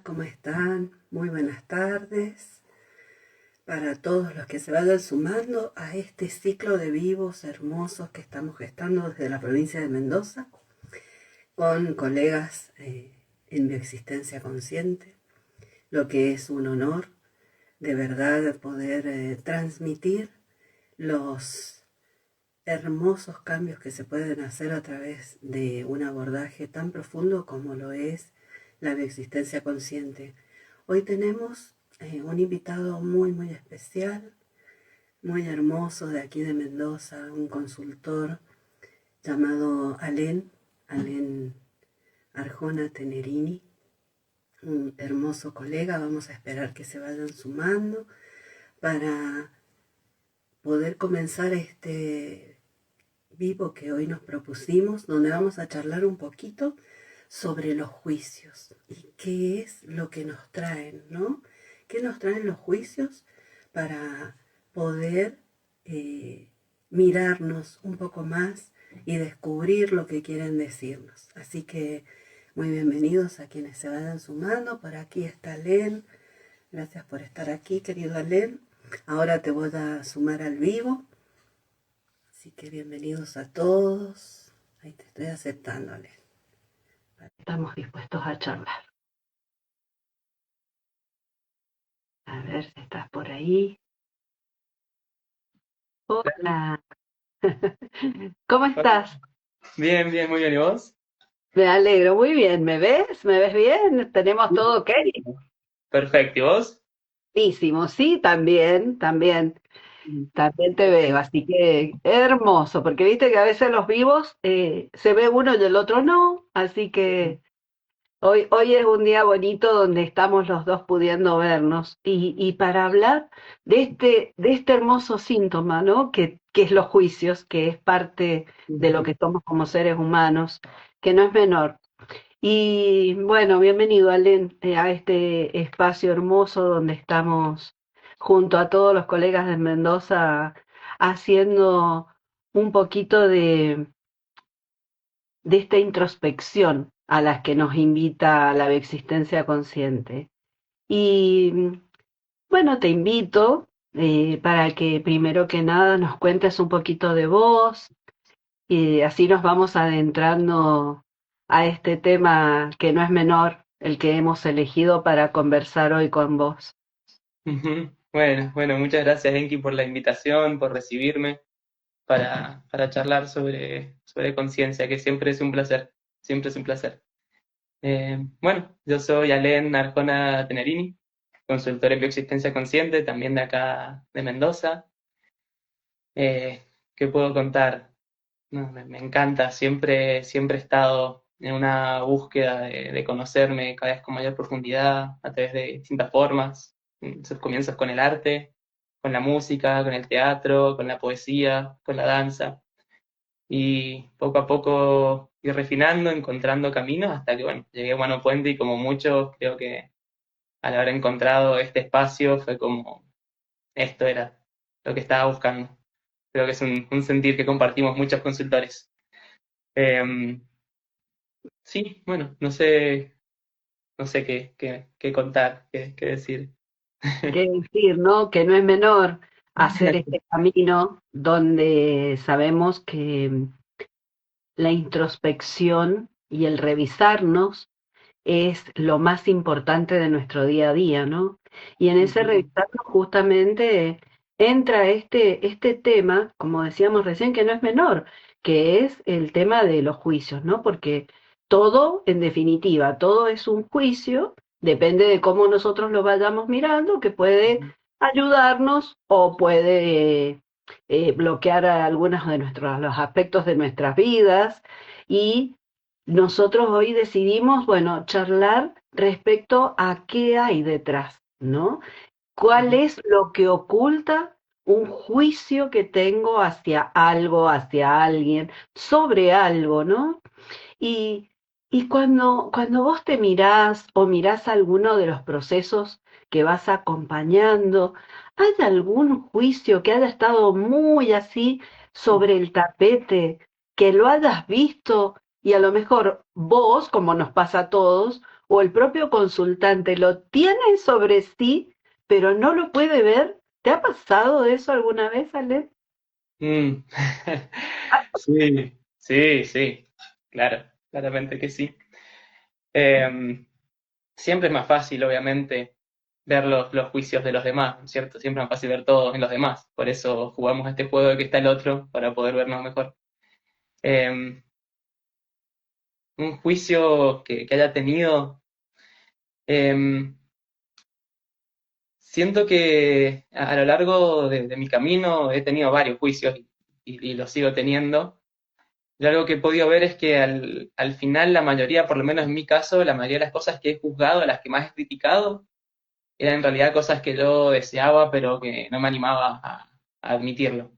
¿Cómo están? Muy buenas tardes para todos los que se vayan sumando a este ciclo de vivos hermosos que estamos gestando desde la provincia de Mendoza con colegas en bioexistencia consciente, lo que es un honor de verdad poder transmitir los hermosos cambios que se pueden hacer a través de un abordaje tan profundo como lo es la bioexistencia consciente. Hoy tenemos un invitado muy especial, muy hermoso de aquí de Mendoza, un consultor llamado Alen Arjona Tenerini, un hermoso colega. Vamos a esperar que se vayan sumando para poder comenzar este vivo que hoy nos propusimos, donde vamos a charlar un poquito sobre los juicios y qué es lo que nos traen, ¿no? ¿Qué nos traen los juicios para poder mirarnos un poco más y descubrir lo que quieren decirnos? Así que muy bienvenidos a quienes se vayan sumando. Por aquí está Len. Gracias por estar aquí, querido Len. Ahora te voy a sumar al vivo. Así que bienvenidos a todos. Ahí te estoy aceptando, Len. Estamos dispuestos a charlar. A ver si estás por ahí. Hola. ¿Cómo estás? Bien, bien, muy bien. ¿Y vos? Me alegro, muy bien. ¿Me ves? ¿Me ves bien? ¿Tenemos todo ok? Perfecto. ¿Y vos? Buenísimo, sí, también te veo, así que hermoso, porque viste que a veces los vivos se ve uno y el otro no, así que hoy es un día bonito donde estamos los dos pudiendo vernos y para hablar de este hermoso síntoma, ¿no? Que es los juicios, que es parte de lo que somos como seres humanos, que no es menor. Y bueno, bienvenido, Alen, a este espacio hermoso donde estamos junto a todos los colegas de Mendoza haciendo un poquito de esta introspección a la que nos invita la existencia consciente. Y bueno, te invito para que primero que nada nos cuentes un poquito de vos y así nos vamos adentrando a este tema que no es menor, el que hemos elegido para conversar hoy con vos. Ujú. Bueno, muchas gracias, Enki, por la invitación, por recibirme para charlar sobre conciencia, que siempre es un placer, siempre es un placer. Bueno, yo soy Alen Arjona Tenerini, consultor en bioexistencia consciente, también de acá de Mendoza. ¿Qué puedo contar? No, me encanta, siempre he estado en una búsqueda de conocerme cada vez con mayor profundidad a través de distintas formas. Sus comienzos con el arte, con la música, con el teatro, con la poesía, con la danza. Y poco a poco ir refinando, encontrando caminos hasta que, bueno, llegué a Humano Puente y como muchos, creo que al haber encontrado este espacio fue como esto era lo que estaba buscando. Creo que es un sentir que compartimos muchos consultores. Em, Sí, bueno, no sé qué contar, qué decir. Qué decir, ¿no? Que no es menor hacer este camino donde sabemos que la introspección y el revisarnos es lo más importante de nuestro día a día, ¿no? Y en ese Ujú, revisarnos justamente entra este tema, como decíamos recién, que no es menor, que es el tema de los juicios, ¿no? Porque todo, en definitiva, todo es un juicio, depende de cómo nosotros lo vayamos mirando, que puede ujú, ayudarnos o puede bloquear algunos de los aspectos de nuestras vidas y nosotros hoy decidimos, bueno, charlar respecto a qué hay detrás, ¿no? ¿Cuál ujú, es lo que oculta un juicio que tengo hacia algo, hacia alguien, sobre algo, ¿no? Y, y cuando vos te mirás o mirás alguno de los procesos que vas acompañando, ¿hay algún juicio que haya estado muy así sobre el tapete, que lo hayas visto y a lo mejor vos, como nos pasa a todos, o el propio consultante lo tiene sobre sí, pero no lo puede ver. ¿Te ha pasado eso alguna vez, Ale? Mm. Sí, sí, sí, claro, claramente que sí. Em, Siempre es más fácil, obviamente, ver los juicios de los demás, ¿no es cierto? Siempre es más fácil ver todo en los demás. Por eso jugamos este juego de que está el otro, para poder vernos mejor. Em, un juicio que haya tenido. em, Siento que a lo largo de mi camino he tenido varios juicios y los sigo teniendo. Yo algo que he podido ver es que al final la mayoría, por lo menos en mi caso, la mayoría de las cosas que he juzgado, las que más he criticado, eran en realidad cosas que yo deseaba, pero que no me animaba a admitirlo.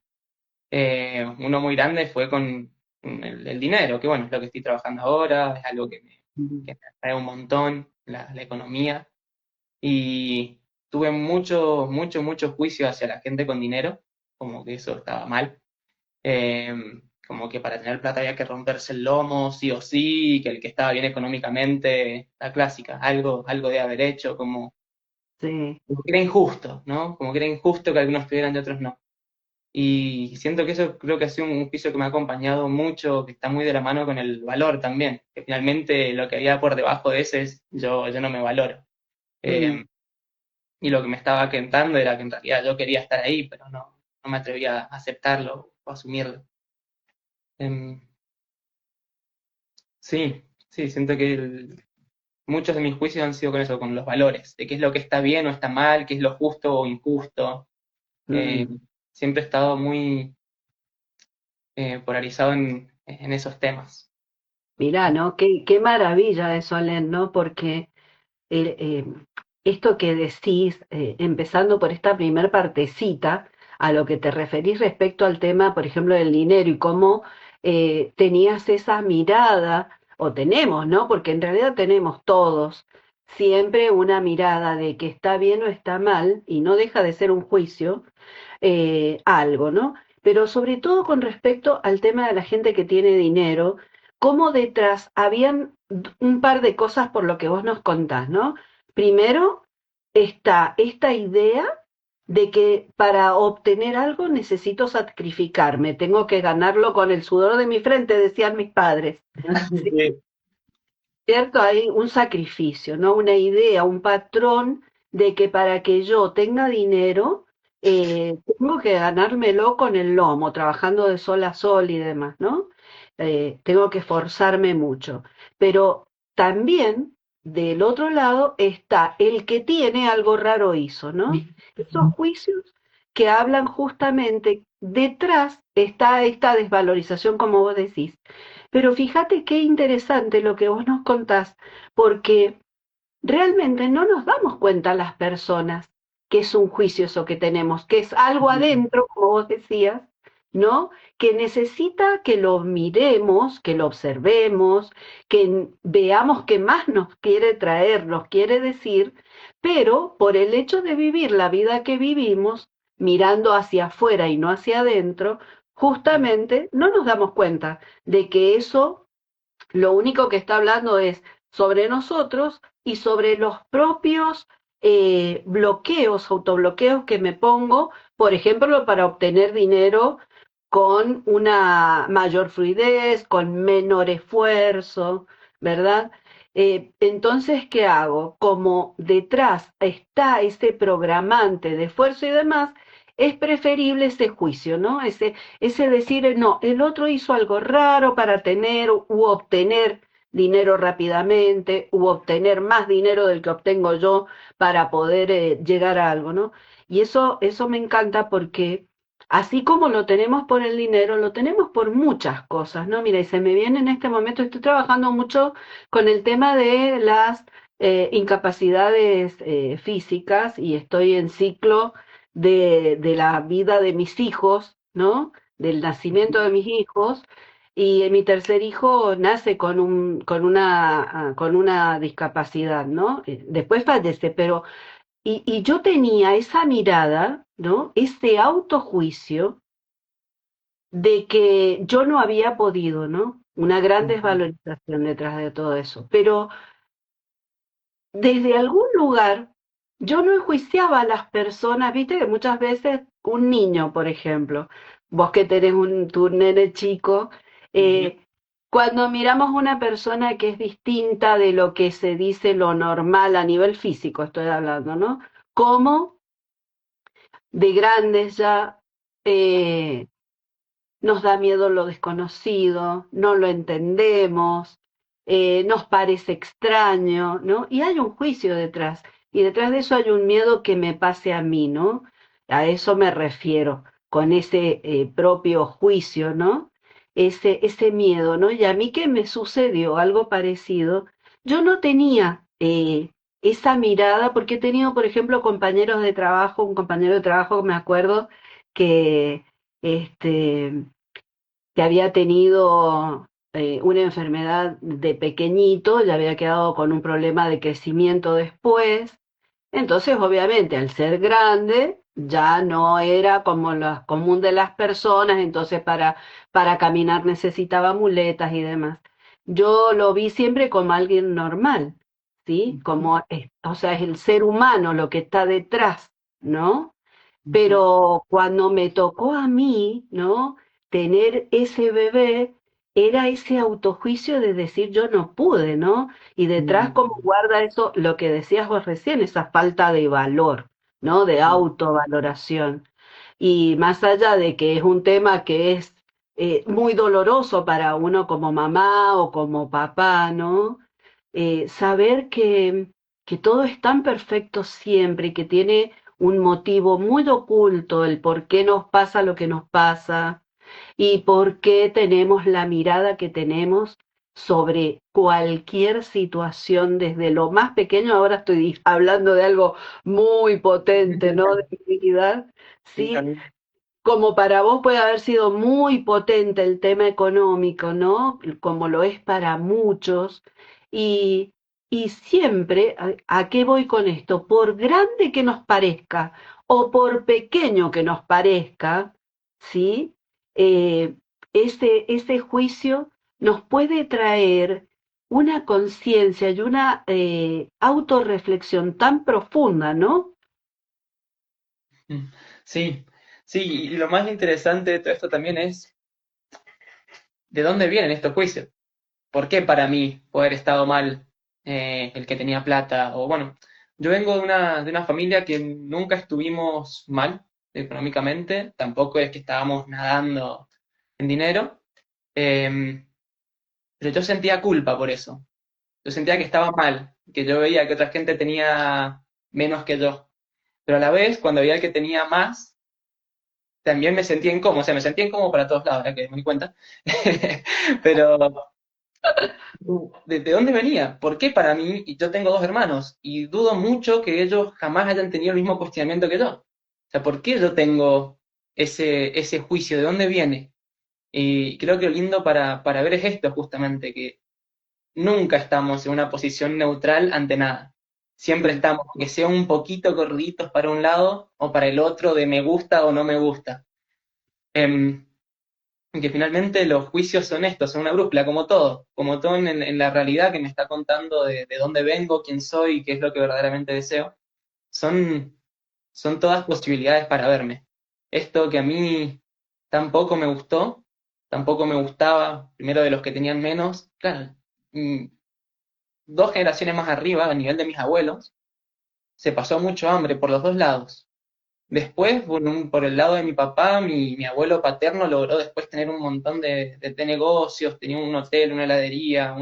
Uno muy grande fue con el dinero, que bueno, es lo que estoy trabajando ahora, es algo que me atrae un montón, la economía. Y tuve mucho juicio hacia la gente con dinero, como que eso estaba mal. Eh, Como que para tener plata había que romperse el lomo, sí o sí, que el que estaba bien económicamente, la clásica, algo de haber hecho, Sí. como que era injusto, ¿no? Como que era injusto que algunos tuvieran y otros no. Y siento que eso creo que ha sido un juicio que me ha acompañado mucho, que está muy de la mano con el valor también, que finalmente lo que había por debajo de ese es yo no me valoro. Mm. Eh, y lo que me estaba quentando era que en realidad yo quería estar ahí, pero no me atrevía a aceptarlo o asumirlo. Em, sí, sí, siento que muchos de mis juicios han sido con eso, con los valores, de qué es lo que está bien o está mal, qué es lo justo o injusto. Eh, Mm. Siempre he estado muy polarizado en esos temas. Mirá, ¿no? Qué maravilla eso, Alen, ¿no? Porque eh, eh, esto que decís, empezando por esta primer partecita, a lo que te referís respecto al tema, por ejemplo, del dinero y cómo tenías esa mirada, o tenemos, ¿no? Porque en realidad tenemos todos siempre una mirada de que está bien o está mal, y no deja de ser un juicio, algo, ¿no? Pero sobre todo con respecto al tema de la gente que tiene dinero, cómo detrás habían un par de cosas por lo que vos nos contás, ¿no? Primero está esta idea de que para obtener algo necesito sacrificarme, tengo que ganarlo con el sudor de mi frente, decían mis padres. ¿Sí? Sí. ¿Cierto? Hay un sacrificio, ¿no? Una idea, un patrón de que para que yo tenga dinero, tengo que ganármelo con el lomo, trabajando de sol a sol y demás, ¿no? Tengo que esforzarme mucho. Pero también, del otro lado, está el que tiene algo raro hizo, ¿no? Esos juicios que hablan justamente, detrás está esta desvalorización, como vos decís. Pero fíjate qué interesante lo que vos nos contás, porque realmente no nos damos cuenta las personas que es un juicio eso que tenemos, que es algo adentro, como vos decías, ¿no? Que necesita que lo miremos, que lo observemos, que veamos qué más nos quiere traer, nos quiere decir, pero por el hecho de vivir la vida que vivimos, mirando hacia afuera y no hacia adentro, justamente no nos damos cuenta de que eso lo único que está hablando es sobre nosotros y sobre los propios bloqueos, autobloqueos que me pongo, por ejemplo, para obtener dinero con una mayor fluidez, con menor esfuerzo, ¿verdad? Entonces, ¿qué hago? Como detrás está ese programante de esfuerzo y demás, es preferible ese juicio, ¿no? Ese decir, no, el otro hizo algo raro para tener u obtener dinero rápidamente, u obtener más dinero del que obtengo yo para poder llegar a algo, ¿no? Y eso me encanta porque así como lo tenemos por el dinero, lo tenemos por muchas cosas, ¿no? Mira, y se me viene en este momento, estoy trabajando mucho con el tema de las incapacidades físicas y estoy en ciclo de la vida de mis hijos, ¿no? Del nacimiento de mis hijos. Y mi tercer hijo nace con una discapacidad, ¿no? Después fallece, pero y yo tenía esa mirada, ¿no? Ese autojuicio de que yo no había podido, ¿no? Una gran desvalorización detrás de todo eso. Pero desde algún lugar yo no enjuiciaba a las personas, viste que muchas veces un niño, por ejemplo, vos que tenés tu nene chico, Ujú, eh, cuando miramos una persona que es distinta de lo que se dice lo normal a nivel físico, estoy hablando, ¿no? Como de grandes ya eh, nos da miedo lo desconocido, no lo entendemos, nos parece extraño, ¿no? Y hay un juicio detrás, y detrás de eso hay un miedo que me pase a mí, ¿no? A eso me refiero, con ese propio juicio, ¿no? Ese miedo, ¿no? Y a mí que me sucedió algo parecido, yo no tenía esa mirada, porque he tenido, por ejemplo, compañeros de trabajo, un compañero de trabajo, me acuerdo, que este, que había tenido una enfermedad de pequeñito, ya había quedado con un problema de crecimiento después. Entonces, obviamente, al ser grande, ya no era como lo común de las personas, entonces para caminar necesitaba muletas y demás. Yo lo vi siempre como alguien normal, ¿sí? ujú, Como, o sea, es el ser humano lo que está detrás, ¿no? ujú, Pero cuando me tocó a mí, ¿no? Tener ese bebé, era ese autojuicio de decir yo no pude, ¿no? Y detrás como mm, guarda eso, lo que decías vos recién, esa falta de valor, ¿no? De sí, autovaloración. Y más allá de que es un tema que es muy doloroso para uno como mamá o como papá, ¿no? Saber que todo es tan perfecto siempre y que tiene un motivo muy oculto, el por qué nos pasa lo que nos pasa y por qué tenemos la mirada que tenemos sobre cualquier situación, desde lo más pequeño, ahora estoy hablando de algo muy potente, ¿no? De mi vida, sí, ¿sí? Como para vos puede haber sido muy potente el tema económico, ¿no? Como lo es para muchos. Y, y siempre, ¿a qué voy con esto? Por grande que nos parezca o por pequeño que nos parezca, ¿sí? Eh, ese juicio nos puede traer una conciencia y una autorreflexión tan profunda, ¿no? mm, sí, sí, y lo más interesante de todo esto también es de dónde vienen estos juicios. ¿Por qué para mí puede haber estado mal el que tenía plata? O bueno, yo vengo de una familia que nunca estuvimos mal económicamente, tampoco es que estábamos nadando en dinero, eh, pero yo sentía culpa por eso. Yo sentía que estaba mal, que yo veía que otra gente tenía menos que yo, pero a la vez, cuando veía que tenía más, también me sentía incómodo, o sea, me sentía incómodo para todos lados, ahora que me di cuenta, pero ¿de dónde venía? ¿Por qué para mí? Y yo tengo dos hermanos y dudo mucho que ellos jamás hayan tenido el mismo cuestionamiento que yo. O sea, ¿por qué yo tengo ese juicio? ¿De dónde viene? Y creo que lo lindo para ver es esto justamente, que nunca estamos en una posición neutral ante nada. Siempre Mm. estamos, que sea un poquito gorditos para un lado o para el otro, de me gusta o no me gusta. Em, que finalmente los juicios son estos, son una brújula, como todo en la realidad que me está contando de dónde vengo, quién soy, qué es lo que verdaderamente deseo, son, son todas posibilidades para verme. Esto que a mí tampoco me gustó, tampoco me gustaba, primero de los que tenían menos, claro, mm, dos generaciones más arriba, a nivel de mis abuelos, se pasó mucho hambre por los dos lados. Después, por el lado de mi papá, mi abuelo paterno logró después tener un montón de negocios, tenía un hotel, una heladería,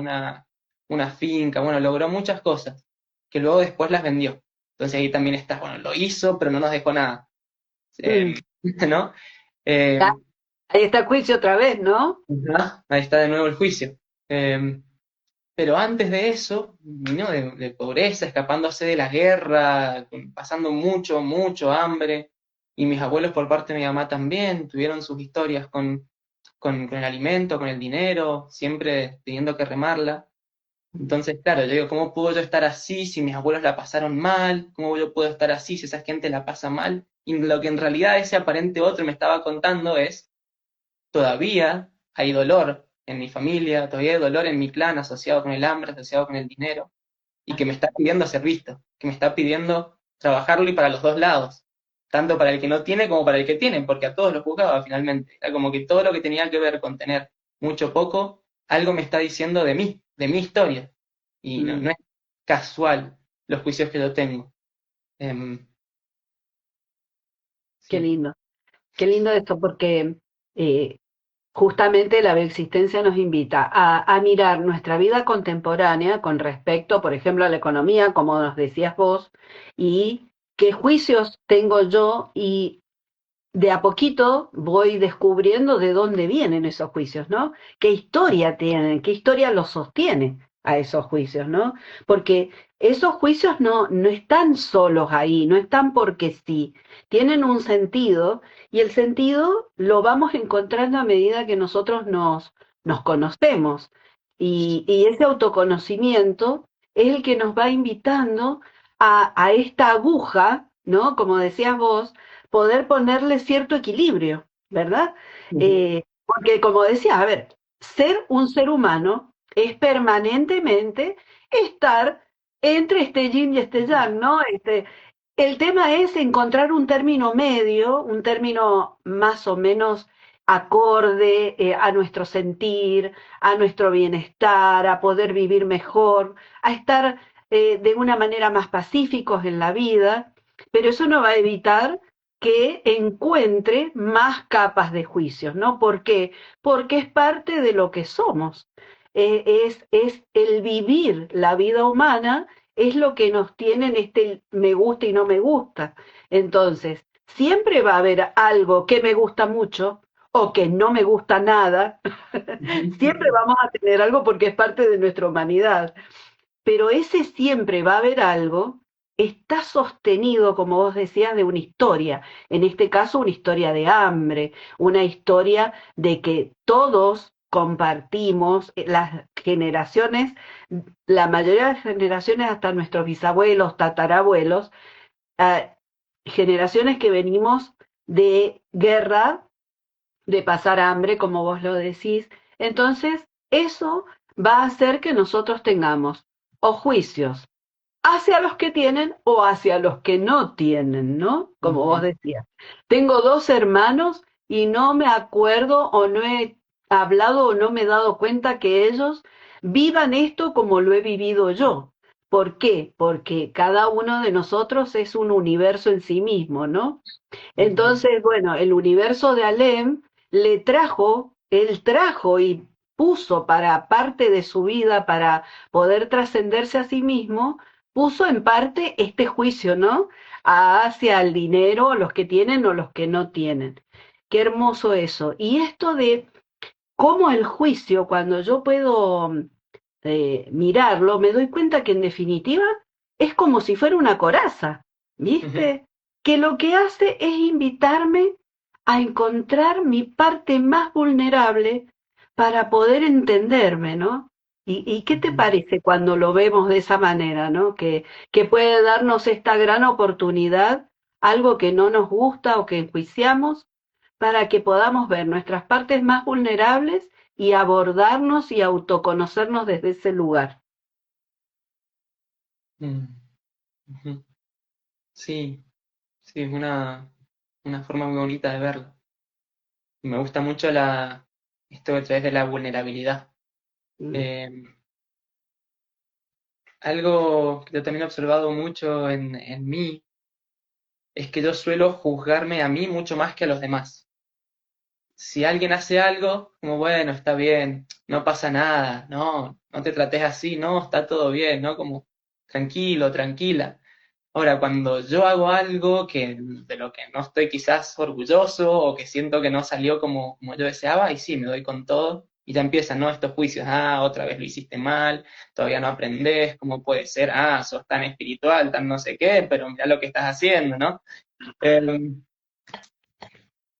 una finca, bueno, logró muchas cosas, que luego después las vendió. Entonces ahí también está, bueno, lo hizo, pero no nos dejó nada. Mm. ¿No? Ah, Eh, ahí está el juicio otra vez, ¿no? ajá, ahí está de nuevo el juicio. Pero antes de eso, vino de pobreza, escapándose de la guerra, pasando mucho, mucho hambre. Y mis abuelos por parte de mi mamá también tuvieron sus historias con el alimento, con el dinero, siempre teniendo que remarla. Entonces, claro, yo digo, ¿cómo puedo yo estar así si mis abuelos la pasaron mal? ¿Cómo yo puedo estar así si esa gente la pasa mal? Y lo que en realidad ese aparente otro me estaba contando es todavía hay dolor en mi familia, todavía hay dolor en mi clan asociado con el hambre, asociado con el dinero. y que me está pidiendo ser visto, que me está pidiendo trabajarlo y para los dos lados, tanto para el que no tiene como para el que tiene, porque a todos los juzgaba finalmente. Era como que todo lo que tenía que ver con tener mucho o poco, algo me está diciendo de mi historia. Y no, Mm. no es casual los juicios que yo tengo. Em, Qué sí. lindo. Qué lindo esto, porque eh, justamente la existencia nos invita a mirar nuestra vida contemporánea con respecto, por ejemplo, a la economía, como nos decías vos, y qué juicios tengo yo y de a poquito voy descubriendo de dónde vienen esos juicios, ¿no? ¿Qué historia tienen? ¿Qué historia los sostiene a esos juicios, ¿no? Porque esos juicios no están solos ahí, no están porque sí, tienen un sentido y el sentido lo vamos encontrando a medida que nosotros nos conocemos. Y ese autoconocimiento es el que nos va invitando a esta aguja, ¿no? Como decías vos, poder ponerle cierto equilibrio, ¿verdad? Ujú. Porque como decía, a ver, ser un ser humano es permanentemente estar entre este yin y este yang, ¿no? El tema es encontrar un término medio, un término más o menos acorde a nuestro sentir, a nuestro bienestar, a poder vivir mejor, a estar de una manera más pacíficos en la vida, pero eso no va a evitar que encuentre más capas de juicios, ¿no? ¿Por qué? Porque es parte de lo que somos. Es el vivir la vida humana, es lo que nos tiene en este me gusta y no me gusta. Entonces, siempre va a haber algo que me gusta mucho o que no me gusta nada. Siempre vamos a tener algo porque es parte de nuestra humanidad, pero ese siempre va a haber algo, está sostenido, como vos decías, de una historia, en este caso una historia de hambre, una historia de que todos compartimos, las generaciones, la mayoría de las generaciones, hasta nuestros bisabuelos, tatarabuelos, eh, generaciones que venimos de guerra, de pasar hambre, como vos lo decís. Entonces, eso va a hacer que nosotros tengamos o juicios hacia los que tienen o hacia los que no tienen, ¿no? Como vos Ujú. decías. Tengo dos hermanos y no me acuerdo o no he hablado o no me he dado cuenta que ellos vivan esto como lo he vivido yo. ¿Por qué? Porque cada uno de nosotros es un universo en sí mismo, ¿no? Ujú. Entonces, bueno, el universo de Alem él trajo y puso para parte de su vida, para poder trascenderse a sí mismo, puso en parte este juicio, ¿no? Hacia el dinero, los que tienen o los que no tienen. Qué hermoso eso. Y esto de cómo el juicio, cuando yo puedo mirarlo, me doy cuenta que en definitiva es como si fuera una coraza, Ujú. ¿viste? Que lo que hace es invitarme a encontrar mi parte más vulnerable para poder entenderme, ¿no? ¿Y qué te Ujú. parece cuando lo vemos de esa manera, ¿no? Que puede darnos esta gran oportunidad, algo que no nos gusta o que enjuiciamos, para que podamos ver nuestras partes más vulnerables y abordarnos y autoconocernos desde ese lugar. Mm. Ujú. Sí, sí, es una forma muy bonita de verlo. Y me gusta mucho esto a través de la vulnerabilidad. Mm. Eh, Algo que yo también he observado mucho en mí es que yo suelo juzgarme a mí mucho más que a los demás. Si alguien hace algo, como bueno, está bien, no pasa nada, no, no te trates así, no, está todo bien, ¿no? Como tranquilo, tranquila. Ahora, cuando yo hago algo de lo que no estoy quizás orgulloso o que siento que no salió como yo deseaba, y sí, me doy con todo y ya empiezan, ¿no? Estos juicios, ah, otra vez lo hiciste mal, todavía no aprendés, ¿cómo puede ser? Ah, sos tan espiritual, tan no sé qué, pero mira lo que estás haciendo, ¿no? Eh,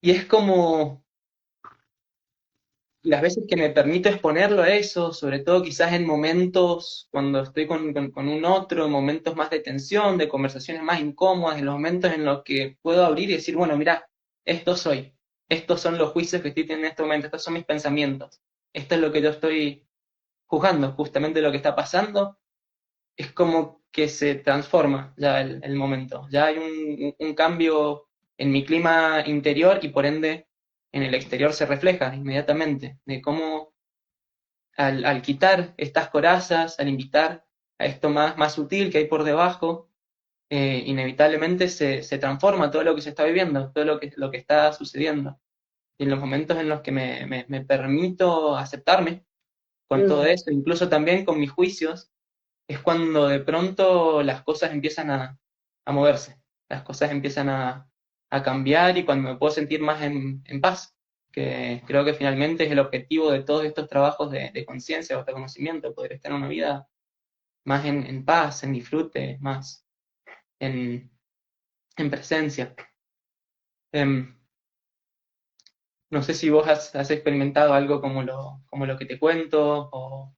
y es como las veces que me permito exponerlo a eso, sobre todo quizás en momentos cuando estoy con un otro, en momentos más de tensión, de conversaciones más incómodas, en los momentos en los que puedo abrir y decir, bueno, mira, esto soy, estos son los juicios que estoy teniendo en este momento, estos son mis pensamientos, esto es lo que yo estoy juzgando, justamente lo que está pasando, es como que se transforma ya el momento. Ya hay un cambio en mi clima interior y por ende en el exterior se refleja inmediatamente, de cómo al quitar estas corazas, al invitar a esto más sutil que hay por debajo, inevitablemente se transforma todo lo que se está viviendo, todo lo que está sucediendo. Y en los momentos en los que me permito aceptarme con todo Mm. eso, incluso también con mis juicios, es cuando de pronto las cosas empiezan a moverse, las cosas empiezan a cambiar y cuando me puedo sentir más en paz, que creo que finalmente es el objetivo de todos estos trabajos de conciencia, de autoconocimiento, poder estar en una vida más en paz, en disfrute, más en, en presencia. Em, no sé si vos has experimentado algo como lo que te cuento o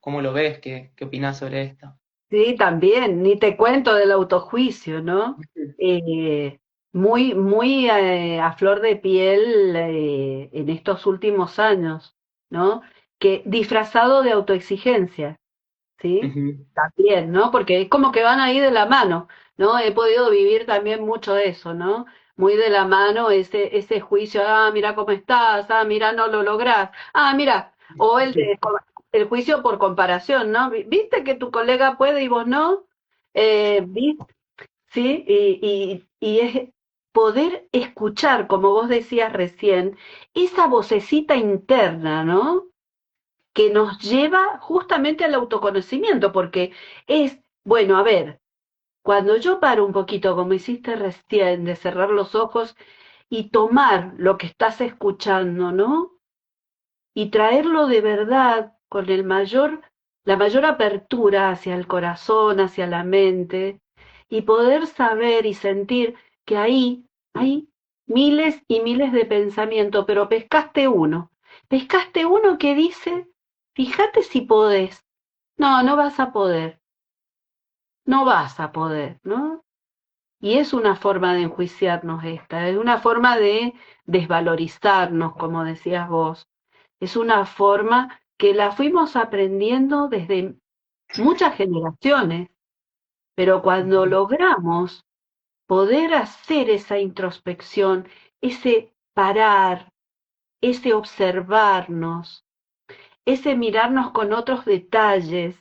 cómo lo ves, qué opinás sobre esto. Sí, también, ni te cuento del autojuicio, ¿no? Eh, muy, muy a flor de piel en estos últimos años, ¿no? Que disfrazado de autoexigencia, ¿sí? Ujú. También, ¿no? Porque es como que van ahí de la mano, ¿no? He podido vivir también mucho eso, ¿no? Muy de la mano ese juicio, ah, mira cómo estás, ah, mira, no lo lográs, ah, mira, o el juicio por comparación, ¿no? ¿Viste que tu colega puede y vos no? ¿Viste? Sí, y es poder escuchar, como vos decías recién, esa vocecita interna, ¿no? Que nos lleva justamente al autoconocimiento, porque es, bueno, a ver, cuando yo paro un poquito, como hiciste recién, de cerrar los ojos y tomar lo que estás escuchando, ¿no? Y traerlo de verdad con la mayor apertura hacia el corazón, hacia la mente, y poder saber y sentir que ahí hay miles y miles de pensamientos, pero pescaste uno que dice, fíjate si podés, no, no vas a poder, no vas a poder, ¿no? Y es una forma de enjuiciarnos esta, es una forma de desvalorizarnos, como decías vos. Es una forma que la fuimos aprendiendo desde muchas generaciones, pero cuando logramos poder hacer esa introspección, ese parar, ese observarnos, ese mirarnos con otros detalles,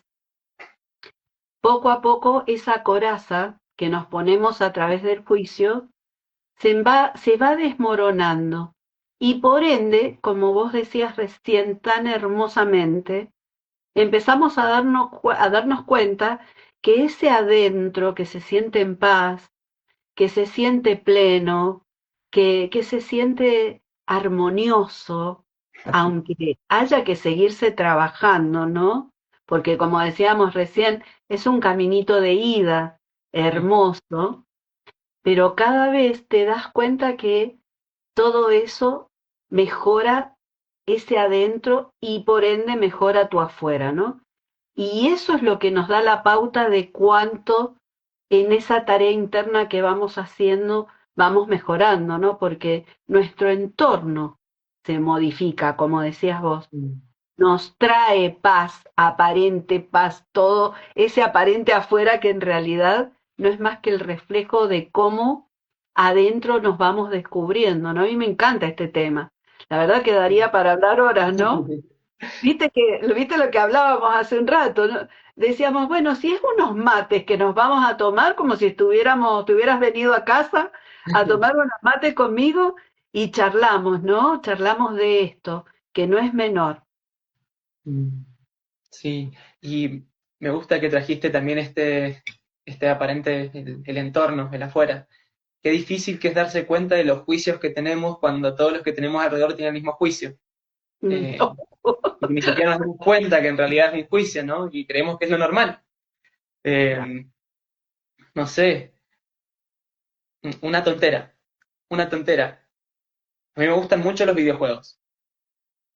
poco a poco esa coraza que nos ponemos a través del juicio se va desmoronando. Y por ende, como vos decías recién tan hermosamente, empezamos a darnos cuenta que ese adentro que se siente en paz, que se siente pleno, que se siente armonioso, aunque haya que seguirse trabajando, ¿no? Porque como decíamos recién, es un caminito de ida hermoso, pero cada vez te das cuenta que todo eso mejora ese adentro y por ende mejora tu afuera, ¿no? Y eso es lo que nos da la pauta de cuánto en esa tarea interna que vamos haciendo vamos mejorando, ¿no? Porque nuestro entorno se modifica, como decías vos, Mm. nos trae paz, todo ese aparente afuera que en realidad no es más que el reflejo de cómo adentro nos vamos descubriendo, ¿no? A mí me encanta este tema. La verdad que daría para hablar horas, ¿no? Viste lo que hablábamos hace un rato, ¿no? Decíamos, bueno, si es unos mates que nos vamos a tomar, como si te hubieras venido a casa a tomar unos mates conmigo y charlamos, ¿no? Charlamos de esto, que no es menor. Mm. Sí, y me gusta que trajiste también este aparente, el entorno, el afuera. Qué difícil que es darse cuenta de los juicios que tenemos cuando todos los que tenemos alrededor tienen el mismo juicio. Mm. Eh, y que ni siquiera nos damos cuenta que en realidad es un juicio, ¿no? Y creemos que es lo normal. Eh, no sé, una tontera. A mí me gustan mucho los videojuegos.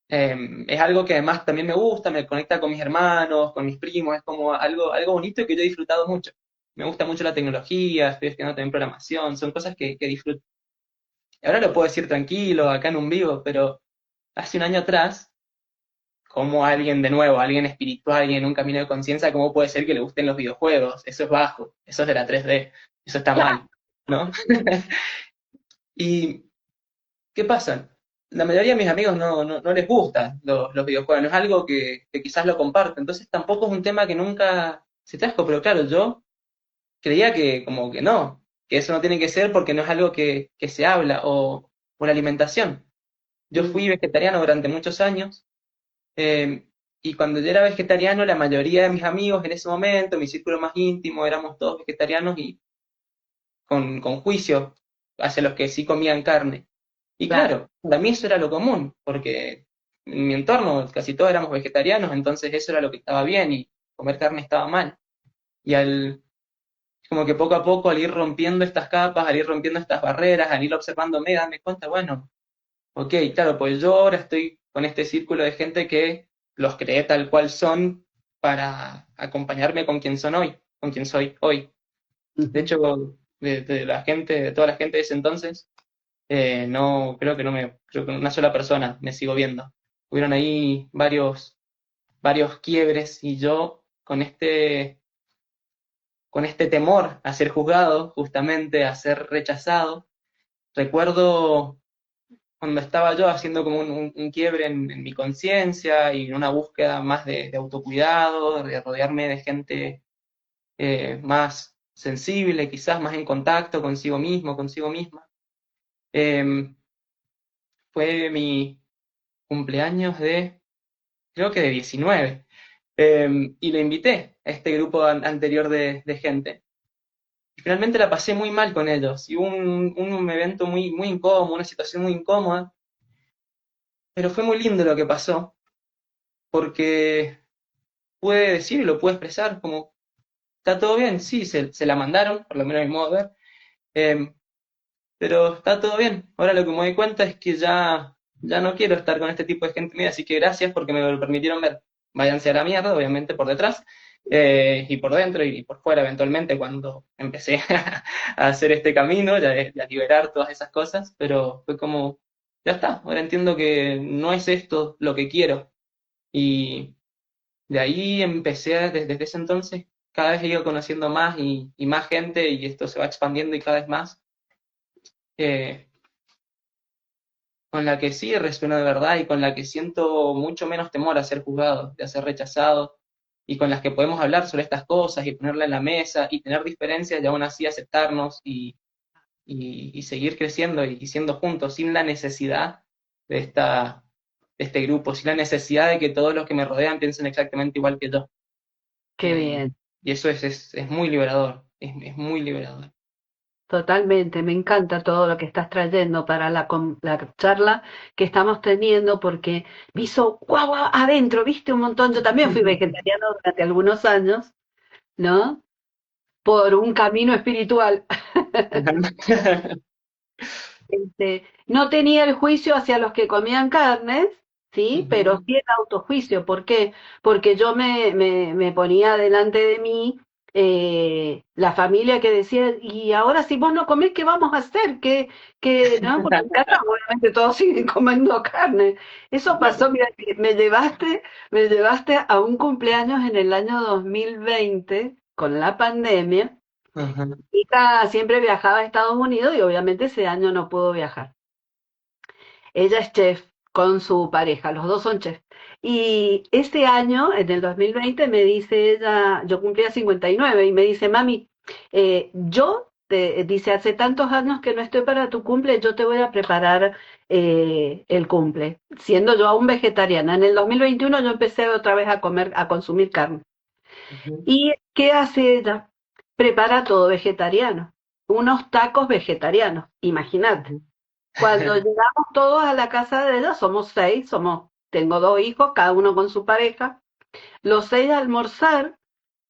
Es algo que además también me gusta, me conecta con mis hermanos, con mis primos, es como algo bonito y que yo he disfrutado mucho. Me gusta mucho la tecnología, estoy estudiando también programación, son cosas que disfruto. Y ahora lo puedo decir tranquilo, acá en un vivo, pero hace un año atrás, ¿cómo alguien de nuevo, alguien espiritual, alguien en un camino de conciencia, cómo puede ser que le gusten los videojuegos? Eso es bajo, eso es de la 3D, eso está mal, ¿no? ¿Y qué pasa? La mayoría de mis amigos no les gustan los videojuegos, no es algo que quizás lo comparten, entonces tampoco es un tema que nunca se trajo, pero claro, yo creía que como que no, que eso no tiene que ser porque no es algo que se habla, o la alimentación. Yo fui vegetariano durante muchos años, y cuando yo era vegetariano, la mayoría de mis amigos en ese momento, mi círculo más íntimo, éramos todos vegetarianos y con juicio hacia los que sí comían carne. Y Claro. claro, para mí eso era lo común, porque en mi entorno casi todos éramos vegetarianos, entonces eso era lo que estaba bien y comer carne estaba mal. Y como que poco a poco, al ir rompiendo estas capas, al ir rompiendo estas barreras, al ir observándome, darme cuenta, bueno, ok, claro, pues yo ahora estoy con este círculo de gente que los cree tal cual son para acompañarme con quien son hoy, con quien soy hoy. De Ujú. hecho, de la gente, de toda la gente de ese entonces, no, creo que una sola persona me sigo viendo. Hubieron ahí varios quiebres y yo con este temor a ser juzgado, justamente a ser rechazado, recuerdo cuando estaba yo haciendo como un quiebre en mi conciencia y en una búsqueda más de autocuidado, de rodearme de gente más sensible, quizás más en contacto consigo mismo, consigo misma. Eh, Fue mi cumpleaños creo que de 19, y lo invité a este grupo anterior de gente. Y finalmente la pasé muy mal con ellos, y hubo un evento muy, muy incómodo, una situación muy incómoda, pero fue muy lindo lo que pasó, porque pude decir y lo pude expresar como, está todo bien, sí, se la mandaron, por lo menos a mi modo de ver, eh, pero está todo bien. Ahora lo que me doy cuenta es que ya no quiero estar con este tipo de gente mía, así que gracias porque me lo permitieron ver. Váyanse a la mierda, obviamente por detrás, y por dentro y por fuera eventualmente cuando empecé a hacer este camino, ya de a liberar todas esas cosas, pero fue como, ya está, ahora entiendo que no es esto lo que quiero. Y de ahí empecé, desde ese entonces, cada vez he ido conociendo más y más gente y esto se va expandiendo y cada vez más. eh, con la que sí resueno de verdad y con la que siento mucho menos temor a ser juzgado, de ser rechazado, y con las que podemos hablar sobre estas cosas y ponerla en la mesa y tener diferencias y aún así aceptarnos y seguir creciendo y siendo juntos sin la necesidad de, de este grupo, sin la necesidad de que todos los que me rodean piensen exactamente igual que yo. Qué Eh, bien. y eso es muy liberador, es muy liberador. Totalmente, me encanta todo lo que estás trayendo para la charla que estamos teniendo porque me hizo guau, guau, adentro, viste un montón. Yo también fui vegetariano durante algunos años, ¿no? Por un camino espiritual. No tenía el juicio hacia los que comían carnes, ¿sí? Pero Ujú. sí el autojuicio. ¿Por qué? Porque yo me ponía delante de mí la familia que decía, y ahora si vos no comés, ¿qué vamos a hacer? ¿No? Porque en casa obviamente todos siguen comiendo carne. Eso pasó, mira, que me llevaste a un cumpleaños en el año 2020 con la pandemia. Ujú. Mi hija siempre viajaba a Estados Unidos y obviamente ese año no pudo viajar. Ella es chef con su pareja, los dos son chefs. Y este año, en el 2020, me dice ella, yo cumplía 59 y me dice, mami, dice, hace tantos años que no estoy para tu cumple, yo te voy a preparar el cumple, siendo yo aún vegetariana. En el 2021 yo empecé otra vez a comer, a consumir carne. Ujú. ¿Y qué hace ella? Prepara todo vegetariano, unos tacos vegetarianos, imagínate. Ujú. Cuando llegamos todos a la casa de ella, somos seis, tengo dos hijos, cada uno con su pareja, los seis a almorzar.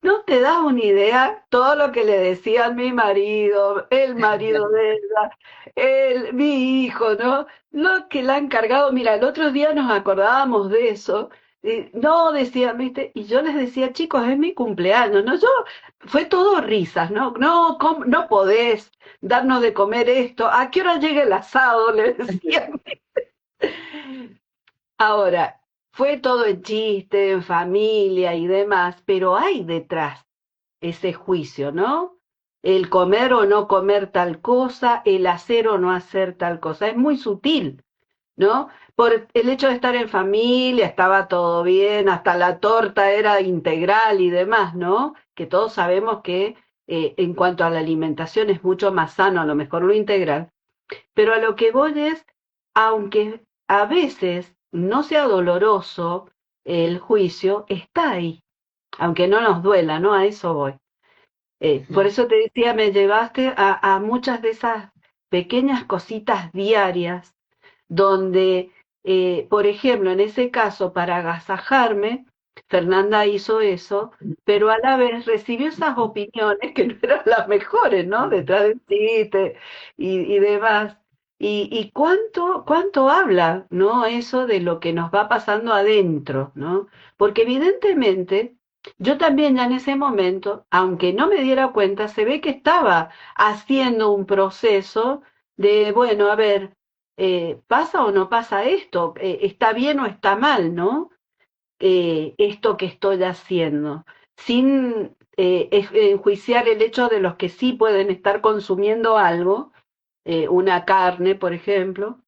No te das una idea todo lo que le decía a mi marido, el marido de ella, mi hijo, ¿no? Lo que le han cargado. Mira, el otro día nos acordábamos de eso. No, decía, ¿viste? Y yo les decía, chicos, es mi cumpleaños, ¿no? Fue todo risas, ¿no? No, no podés darnos de comer esto. ¿A qué hora llega el asado? Le decía. Ahora, fue todo en chiste, en familia y demás, pero hay detrás ese juicio, ¿no? El comer o no comer tal cosa, el hacer o no hacer tal cosa, es muy sutil, ¿no? Por el hecho de estar en familia, estaba todo bien, hasta la torta era integral y demás, ¿no? Que todos sabemos que en cuanto a la alimentación es mucho más sano, a lo mejor lo integral, pero a lo que voy es, aunque a veces no sea doloroso el juicio, está ahí, aunque no nos duela, ¿no? A eso voy. Por Ujú. eso te decía, me llevaste a muchas de esas pequeñas cositas diarias donde, por ejemplo, en ese caso, para agasajarme, Fernanda hizo eso, pero a la vez recibió esas opiniones que no eran las mejores, ¿no? Detrás del chiste y demás. Y cuánto habla, ¿no? Eso de lo que nos va pasando adentro, ¿no? Porque evidentemente yo también ya en ese momento, aunque no me diera cuenta, se ve que estaba haciendo un proceso de, bueno, a ver, ¿pasa o no pasa esto? ¿Está bien o está mal, no? Esto que estoy haciendo, sin enjuiciar el hecho de los que sí pueden estar consumiendo algo, una carne, por ejemplo,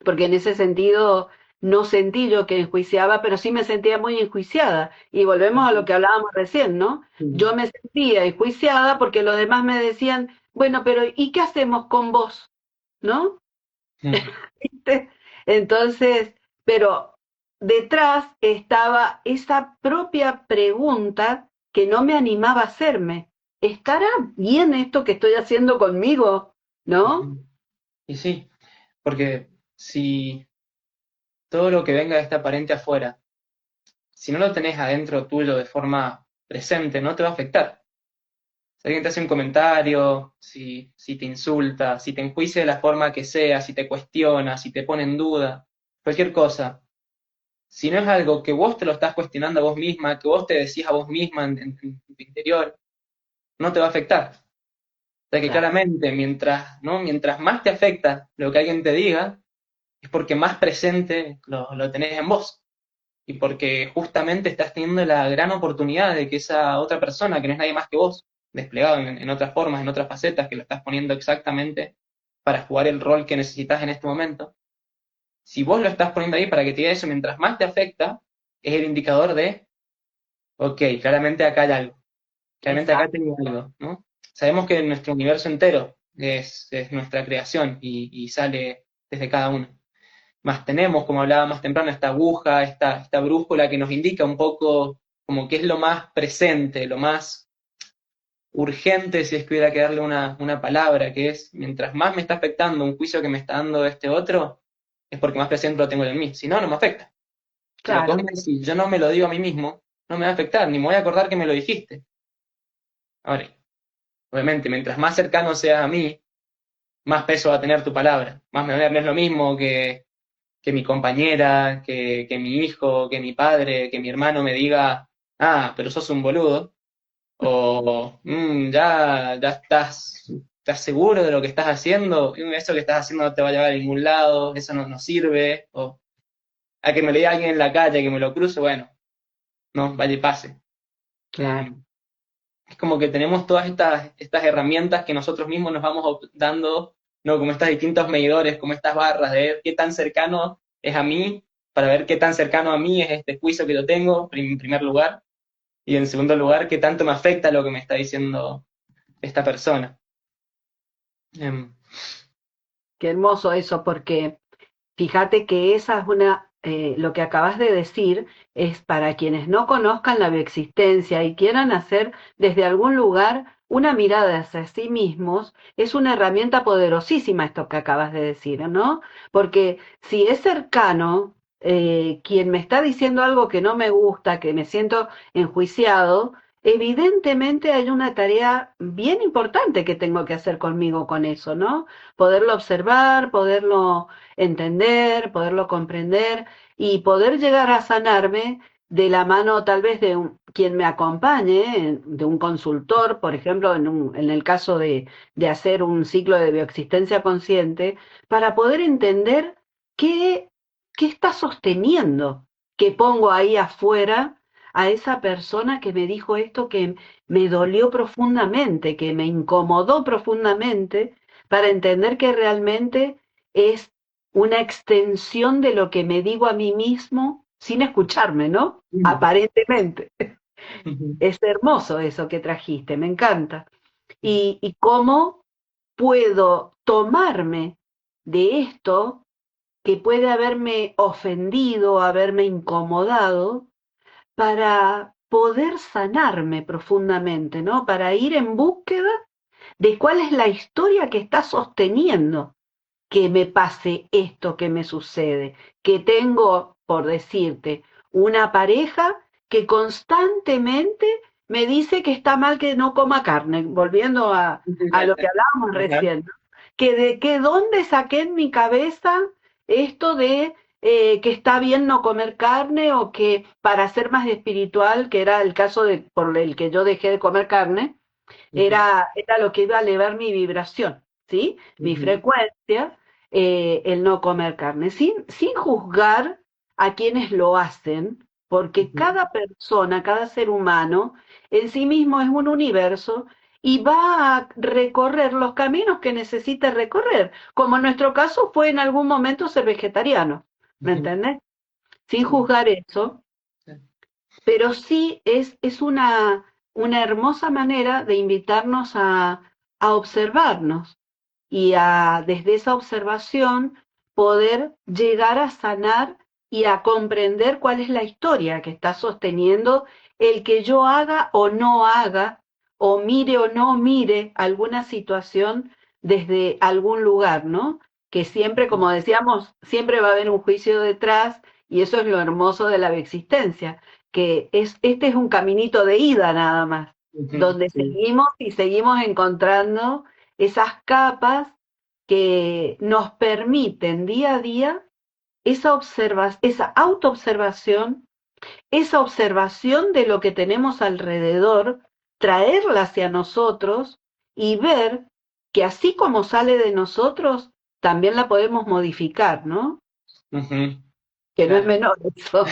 porque en ese sentido no sentí yo que enjuiciaba, pero sí me sentía muy enjuiciada. Y volvemos a lo que hablábamos recién, ¿no? Yo me sentía enjuiciada porque los demás me decían, bueno, pero ¿y qué hacemos con vos? ¿No? Ujú. ¿Viste? Entonces, pero detrás estaba esa propia pregunta que no me animaba a hacerme. ¿Estará bien esto que estoy haciendo conmigo? ¿No? Ujú. Y sí, porque si todo lo que venga de esta aparente afuera, si no lo tenés adentro tuyo de forma presente, no te va a afectar. Si alguien te hace un comentario, si te insulta, si te enjuicia de la forma que sea, si te cuestiona, si te pone en duda, cualquier cosa, si no es algo que vos te lo estás cuestionando a vos misma, que vos te decís a vos misma en tu interior, no te va a afectar. O sea que Claro, claramente, mientras más te afecta lo que alguien te diga, es porque más presente lo tenés en vos. Y porque justamente estás teniendo la gran oportunidad de que esa otra persona, que no es nadie más que vos, desplegado en otras formas, en otras facetas, que lo estás poniendo exactamente para jugar el rol que necesitas en este momento, si vos lo estás poniendo ahí para que te diga eso, mientras más te afecta, es el indicador de, ok, claramente acá hay algo, claramente acá exacto, tengo algo, ¿no? Sabemos que nuestro universo entero es nuestra creación y sale desde cada uno. Más tenemos, como hablaba más temprano, esta aguja, esta brújula que nos indica un poco como qué es lo más presente, lo más urgente, si es que hubiera que darle una palabra, que es, mientras más me está afectando un juicio que me está dando este otro, es porque más presente lo tengo en mí. Si no, no me afecta. Si lo que vos claro, me decís, yo no me lo digo a mí mismo, no me va a afectar, ni me voy a acordar que me lo dijiste. Ahora, obviamente, mientras más cercano seas a mí, más peso va a tener tu palabra. Más me va a no es lo mismo que mi compañera, que mi hijo, que mi padre, que mi hermano me diga, ah, pero sos un boludo, o ya estás seguro de lo que estás haciendo, eso que estás haciendo no te va a llevar a ningún lado, eso no sirve, o a que me lo diga alguien en la calle, que me lo cruce, bueno, no, vaya y pase. Eh, claro. es como que tenemos todas estas herramientas que nosotros mismos nos vamos dando, ¿no? Como estos distintos medidores, como estas barras de ver qué tan cercano es a mí, para ver qué tan cercano a mí es este juicio que yo tengo, en primer lugar, y en segundo lugar, qué tanto me afecta lo que me está diciendo esta persona. Em, Qué hermoso eso, porque fíjate que esa es lo que acabas de decir es para quienes no conozcan la bioexistencia y quieran hacer desde algún lugar una mirada hacia sí mismos, es una herramienta poderosísima esto que acabas de decir, ¿no? Porque si es cercano, quien me está diciendo algo que no me gusta, que me siento enjuiciado, evidentemente hay una tarea bien importante que tengo que hacer conmigo con eso, ¿no? Poderlo observar, poderlo entender, poderlo comprender y poder llegar a sanarme de la mano tal vez de quien me acompañe, de un consultor, por ejemplo, en el caso de hacer un ciclo de bioexistencia consciente, para poder entender qué, qué está sosteniendo. que pongo ahí afuera a esa persona que me dijo esto que me dolió profundamente, que me incomodó profundamente, para entender que realmente es una extensión de lo que me digo a mí mismo sin escucharme, ¿no? Mm. Aparentemente. Ujú, Es hermoso eso que trajiste, me encanta. Y cómo puedo tomarme de esto que puede haberme ofendido, haberme incomodado, para poder sanarme profundamente, ¿no? Para ir en búsqueda de cuál es la historia que está sosteniendo que me pase esto que me sucede, que tengo, por decirte, una pareja que constantemente me dice que está mal que no coma carne, volviendo a lo que hablábamos ajá, recién, ¿no? Que de que dónde saqué en mi cabeza esto de que está bien no comer carne o que para ser más espiritual, que era el caso de por el que yo dejé de comer carne, ujú, era lo que iba a elevar mi vibración, ¿sí? Mi ujú, frecuencia, el no comer carne, sin juzgar a quienes lo hacen, porque ujú, cada persona, cada ser humano en sí mismo es un universo y va a recorrer los caminos que necesita recorrer, como en nuestro caso fue en algún momento ser vegetariano, ¿me ujú, entendés? Sin sí, juzgar eso, sí, pero sí es una hermosa manera de invitarnos a observarnos y a, desde esa observación, poder llegar a sanar y a comprender cuál es la historia que está sosteniendo el que yo haga o no haga, o mire o no mire alguna situación desde algún lugar, ¿no? Que siempre, como decíamos, siempre va a haber un juicio detrás y eso es lo hermoso de la existencia, que este es un caminito de ida nada más, ujú, donde sí, seguimos y seguimos encontrando esas capas que nos permiten día a día esa autoobservación, esa observación de lo que tenemos alrededor, traerla hacia nosotros y ver que así como sale de nosotros, también la podemos modificar, ¿no? ujú, Que no es claro. menor eso.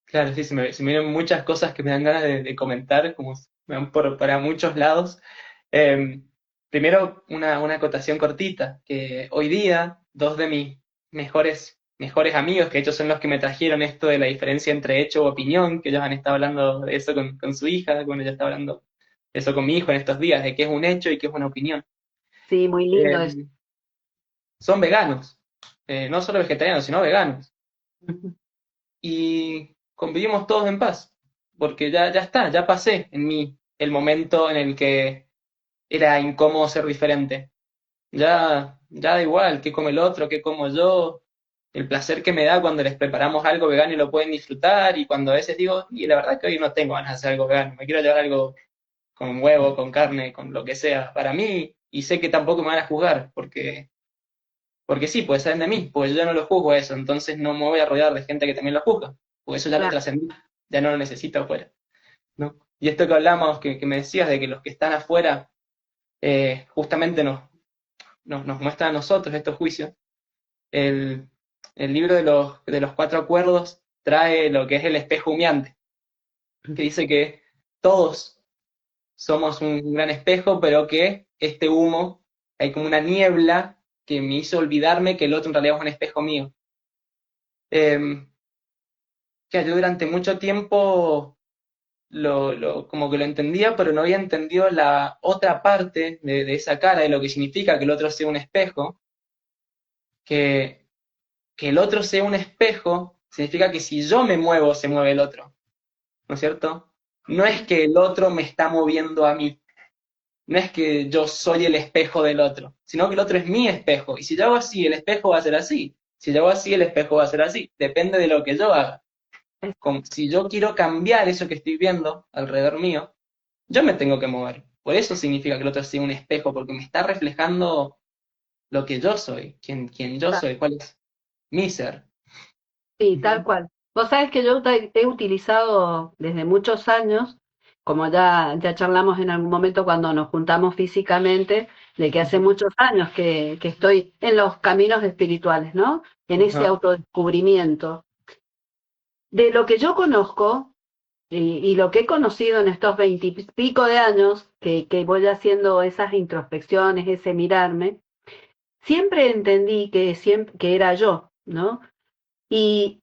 Claro, sí, se me vienen muchas cosas que me dan ganas de comentar, como me van para muchos lados. Eh, Primero, una acotación cortita, que hoy día dos de mis mejores amigos, que de hecho son los que me trajeron esto de la diferencia entre hecho o opinión, que ellos han estado hablando de eso con su hija, cuando ella está hablando de eso con mi hijo en estos días, de qué es un hecho y qué es una opinión. Sí, muy lindo eso. Eh, Son veganos, no solo vegetarianos, sino veganos. Y convivimos todos en paz, porque ya está, ya pasé en mí el momento en el que era incómodo ser diferente. Ya da igual qué come el otro, qué como yo, el placer que me da cuando les preparamos algo vegano y lo pueden disfrutar, y cuando a veces digo, y la verdad que hoy no tengo ganas de hacer algo vegano, me quiero llevar algo con huevo, con carne, con lo que sea, para mí, y sé que tampoco me van a juzgar, porque sí, pues saben de mí, pues yo ya no lo juzgo a eso, entonces no me voy a rodear de gente que también lo juzga, porque eso ya lo Claro, trascendí, ya no lo necesito afuera, ¿no? Y esto que hablamos, que me decías de que los que están afuera justamente nos muestran a nosotros estos juicios, el, el libro de los cuatro acuerdos trae lo que es el espejo humeante, que dice que todos somos un gran espejo, pero que este humo, hay como una niebla que me hizo olvidarme que el otro en realidad es un espejo mío. Eh, que yo durante mucho tiempo como que lo entendía, pero no había entendido la otra parte de esa cara, de lo que significa que el otro sea un espejo, que, que el otro sea un espejo significa que si yo me muevo, se mueve el otro, ¿no es cierto? No es que el otro me está moviendo a mí, no es que yo soy el espejo del otro, sino que el otro es mi espejo, y si yo hago así, el espejo va a ser así, si yo hago así, el espejo va a ser así, depende de lo que yo haga. Como si yo quiero cambiar eso que estoy viendo alrededor mío, yo me tengo que mover. Por eso significa que el otro sea un espejo, porque me está reflejando lo que yo soy, quién yo soy, cuál es mi ser. sí, tal Ujú, cual. Vos sabés que yo he utilizado desde muchos años, como ya charlamos en algún momento cuando nos juntamos físicamente, de que hace ujú, muchos años que estoy en los caminos espirituales, ¿no? en ese Ajá. autodescubrimiento. De lo que yo conozco y lo que he conocido en estos 20 y pico de años que voy haciendo esas introspecciones, ese mirarme, siempre entendí que era yo, ¿no? Y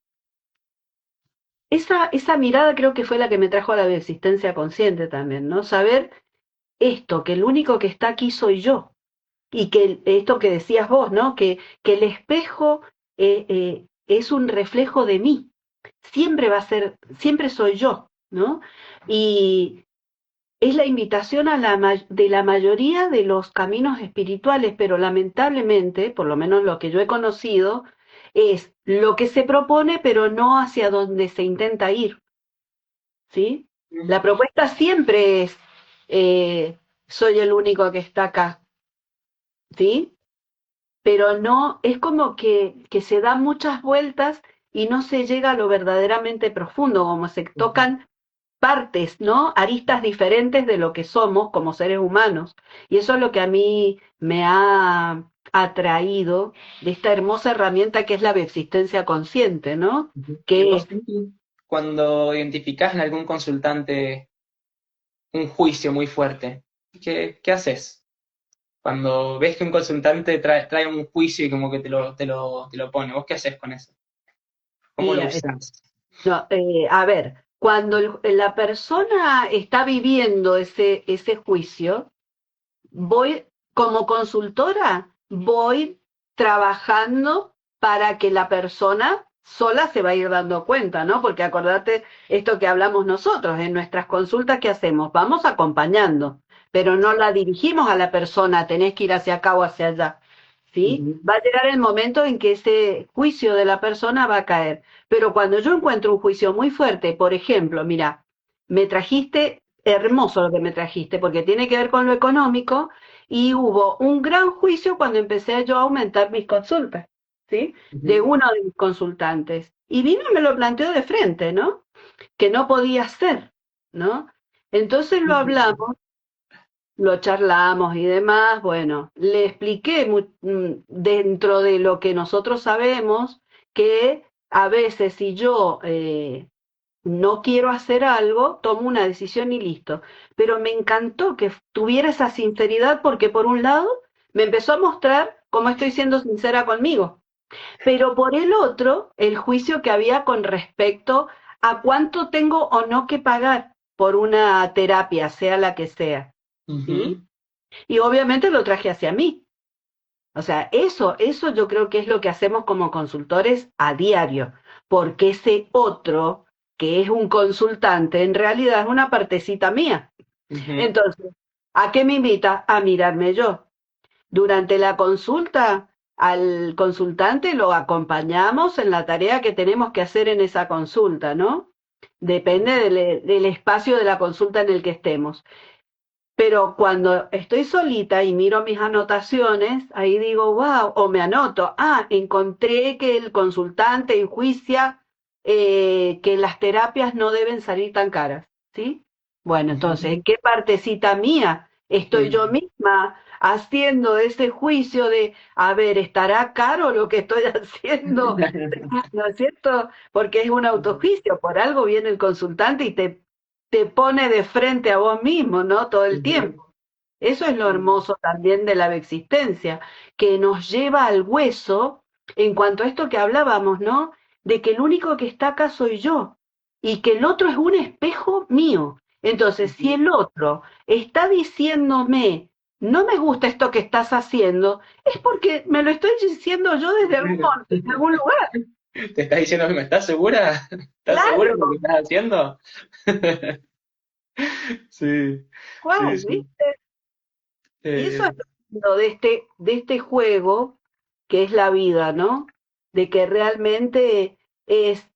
esa mirada creo que fue la que me trajo a la existencia consciente también, ¿no? Saber esto, que el único que está aquí soy yo. Y que esto que decías vos, ¿no? Que el espejo es un reflejo de mí. Siempre va a ser, siempre soy yo, ¿no? Y es la invitación de la mayoría de los caminos espirituales, pero lamentablemente, por lo menos lo que yo he conocido, es lo que se propone, pero no hacia donde se intenta ir, ¿sí? La propuesta siempre es, eh, soy el único que está acá, ¿sí? Pero no, es como que se dan muchas vueltas y no se llega a lo verdaderamente profundo, como se tocan partes, ¿no? Aristas diferentes de lo que somos como seres humanos. Y eso es lo que a mí me ha atraído de esta hermosa herramienta que es la existencia consciente, ¿no? ¿Y Que vos, Vicky, cuando identificás en algún consultante un juicio muy fuerte, qué haces? Cuando ves que un consultante trae un juicio y como que te lo pone, ¿vos qué haces con eso? ¿Cómo y, lo usás? no, a ver, cuando la persona está viviendo ese juicio, voy como consultora, voy trabajando para que la persona sola se va a ir dando cuenta, ¿no? Porque acordate esto que hablamos nosotros en nuestras consultas que hacemos, vamos acompañando, pero no la dirigimos a la persona, tenés que ir hacia acá o hacia allá, ¿sí? Ujú. Va a llegar el momento en que ese juicio de la persona va a caer. Pero cuando yo encuentro un juicio muy fuerte, por ejemplo, mira, me trajiste, hermoso lo que me trajiste, porque tiene que ver con lo económico, y hubo un gran juicio cuando empecé yo a aumentar mis consultas, ¿sí? De Ujú. uno de mis consultantes. Y vino y me lo planteó de frente, ¿no? Que no podía ser, ¿no? Entonces lo hablamos, lo charlamos y demás. Bueno, le expliqué dentro de lo que nosotros sabemos que a veces si yo no quiero hacer algo, tomo una decisión y listo. Pero me encantó que tuviera esa sinceridad porque por un lado me empezó a mostrar cómo estoy siendo sincera conmigo, pero por el otro, el juicio que había con respecto a cuánto tengo o no que pagar por una terapia, sea la que sea, ¿sí? Ujú. Y obviamente lo traje hacia mí. O sea, eso yo creo que es lo que hacemos como consultores a diario, porque ese otro, que es un consultante, en realidad es una partecita mía. Ujú. Entonces, ¿a qué me invita? A mirarme yo. Durante la consulta, al consultante lo acompañamos en la tarea que tenemos que hacer en esa consulta, ¿no? Depende del espacio de la consulta en el que estemos. Pero cuando estoy solita y miro mis anotaciones, ahí digo, wow, o me anoto, encontré que el consultante enjuicia que las terapias no deben salir tan caras, ¿sí? Bueno, entonces, Ujú. ¿en qué partecita mía estoy yo Sí. misma haciendo ese juicio de, a ver, ¿estará caro lo que estoy haciendo? ¿No es cierto? Porque es un autojuicio, por algo viene el consultante y te pone de frente a vos mismo, ¿no? Todo el Ujú. tiempo. Eso es lo hermoso también de la existencia, que nos lleva al hueso en cuanto a esto que hablábamos, ¿no? De que el único que está acá soy yo y que el otro es un espejo mío. Entonces, si Ujú. el otro está diciéndome, no me gusta esto que estás haciendo, es porque me lo estoy diciendo yo desde algún lugar. ¿Te estás diciendo que me estás segura? ¿Estás segura de lo que Claro, estás haciendo? Sí, sí, ¿cuál? sí. ¿Viste? Y eso es Eh, lo lindo de este juego que es la vida, ¿no? De que realmente es,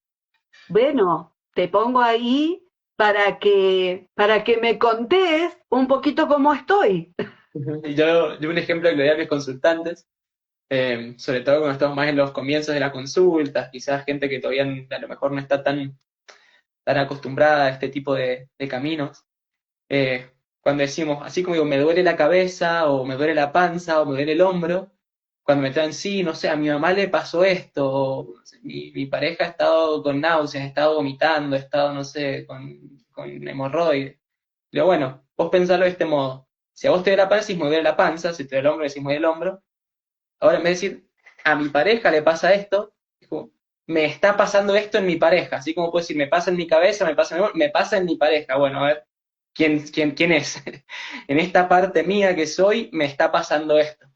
bueno, te pongo ahí para que me contés un poquito cómo estoy. y yo un ejemplo que le doy a mis consultantes, sobre todo cuando estamos más en los comienzos de la consulta, quizás gente que todavía a lo mejor no está tan acostumbrada a este tipo de caminos, cuando decimos, así como digo, me duele la cabeza o me duele la panza o me duele el hombro, cuando me traen, sí, no sé, a mi mamá le pasó esto, o, no sé, mi pareja ha estado con náuseas, ha estado vomitando, ha estado, no sé, con hemorroides. Digo, bueno, vos pensalo de este modo. Si a vos te duele la panza, decís me duele la panza, si te duele el hombro, decís me duele el hombro. Ahora, en vez de decir, a mi pareja le pasa esto, dijo, me está pasando esto en mi pareja. Así como puedo decir, me pasa en mi cabeza, me pasa en mi pareja. Bueno, a ver, ¿quién es? En esta parte mía que soy, me está pasando esto.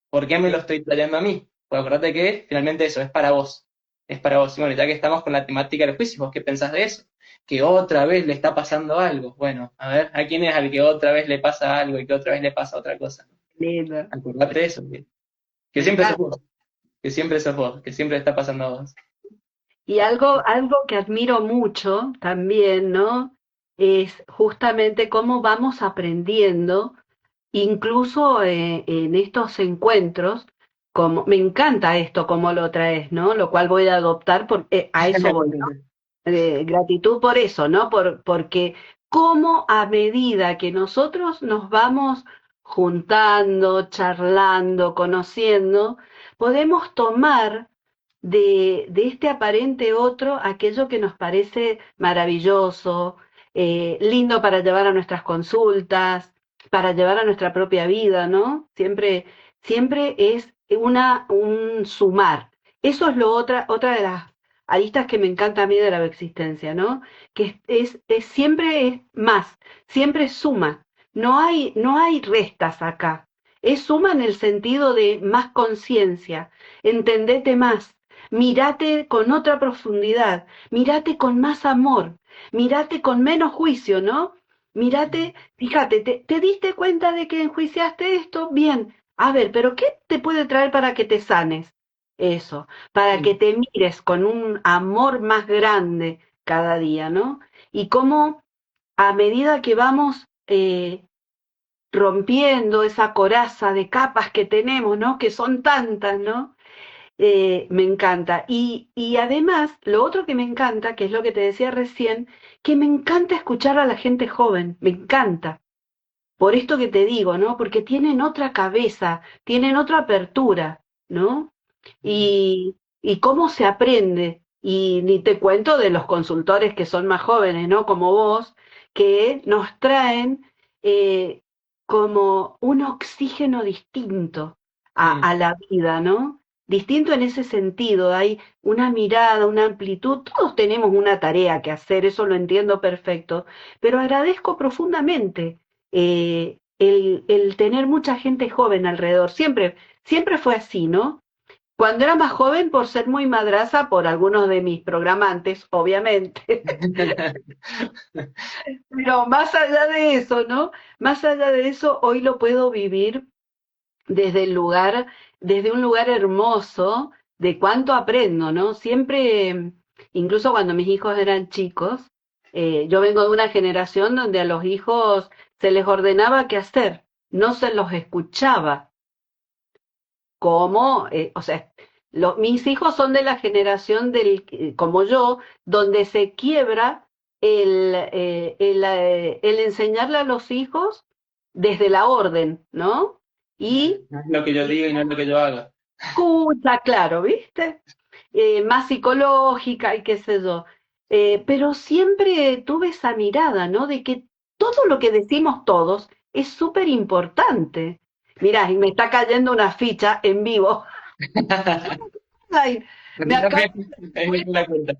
¿Por qué me lo estoy trayendo a mí? Pues acordate que finalmente eso es para vos. Es para vos. Y bueno, ya que estamos con la temática del juicio, ¿vos qué pensás de eso? Que otra vez le está pasando algo. Bueno, a ver, ¿a quién es al que otra vez le pasa algo y que otra vez le pasa otra cosa? Lindo. Acordate de eso, que Me siempre sos encanta. vos, que siempre sos vos, que siempre está pasando a vos. Y algo que admiro mucho también, ¿no? Es justamente cómo vamos aprendiendo, incluso en estos encuentros, como me encanta esto, cómo lo traes, ¿no? Lo cual voy a adoptar, porque a eso voy, ¿no? Gratitud por eso, ¿no? Porque cómo a medida que nosotros nos vamos juntando, charlando, conociendo, podemos tomar de este aparente otro aquello que nos parece maravilloso, lindo para llevar a nuestras consultas, para llevar a nuestra propia vida, ¿no? Siempre es un sumar. Eso es otra de las aristas que me encanta a mí de la existencia, ¿no? Que siempre es más, siempre es suma. No hay restas acá. Es suma en el sentido de más conciencia, entendete más, mírate con otra profundidad, mírate con más amor, mírate con menos juicio, ¿no? Mírate, fíjate, ¿te diste cuenta de que enjuiciaste esto? Bien, a ver, pero ¿qué te puede traer para que te sanes? Eso, para que te mires con un amor más grande cada día, ¿no? Y cómo a medida que vamos rompiendo esa coraza de capas que tenemos, ¿no? Que son tantas, ¿no? Me encanta. Y además, lo otro que me encanta, que es lo que te decía recién, que me encanta escuchar a la gente joven, me encanta. Por esto que te digo, ¿no? Porque tienen otra cabeza, tienen otra apertura, ¿no? Y cómo se aprende. Y ni te cuento de los consultores que son más jóvenes, ¿no? Como vos, que nos traen eh, como un oxígeno distinto a la vida, ¿no? Distinto en ese sentido, hay una mirada, una amplitud, todos tenemos una tarea que hacer, eso lo entiendo perfecto, pero agradezco profundamente el tener mucha gente joven alrededor. Siempre fue así, ¿no? Cuando era más joven, por ser muy madraza, por algunos de mis programantes, obviamente, pero más allá de eso, ¿no? Más allá de eso, hoy lo puedo vivir desde desde un lugar hermoso, de cuánto aprendo, ¿no? Siempre, incluso cuando mis hijos eran chicos, yo vengo de una generación donde a los hijos se les ordenaba qué hacer, no se los escuchaba, como, o sea, mis hijos son de la generación como yo, donde se quiebra el enseñarle a los hijos desde la orden, ¿no? Y No es lo que yo digo y no es lo que yo haga. escucha, claro, ¿viste? Más psicológica y qué sé yo. Pero siempre tuve esa mirada, ¿no? De que todo lo que decimos todos es súper importante. Mirá, y me está cayendo una ficha en vivo. Ay, me acabo Ahí me di la cuenta.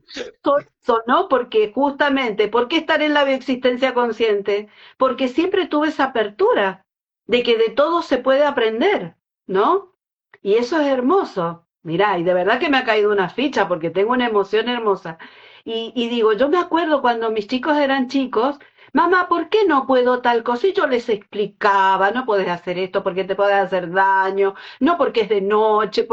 ¿no? Porque justamente, ¿por qué estar en la bioexistencia consciente? Porque siempre tuve esa apertura de que de todo se puede aprender, ¿no? Y eso es hermoso. Mirá, y de verdad que me ha caído una ficha porque tengo una emoción hermosa. Y digo, yo me acuerdo cuando mis chicos eran chicos, mamá, ¿por qué no puedo tal cosa? Y yo les explicaba, no puedes hacer esto porque te puede hacer daño, no porque es de noche,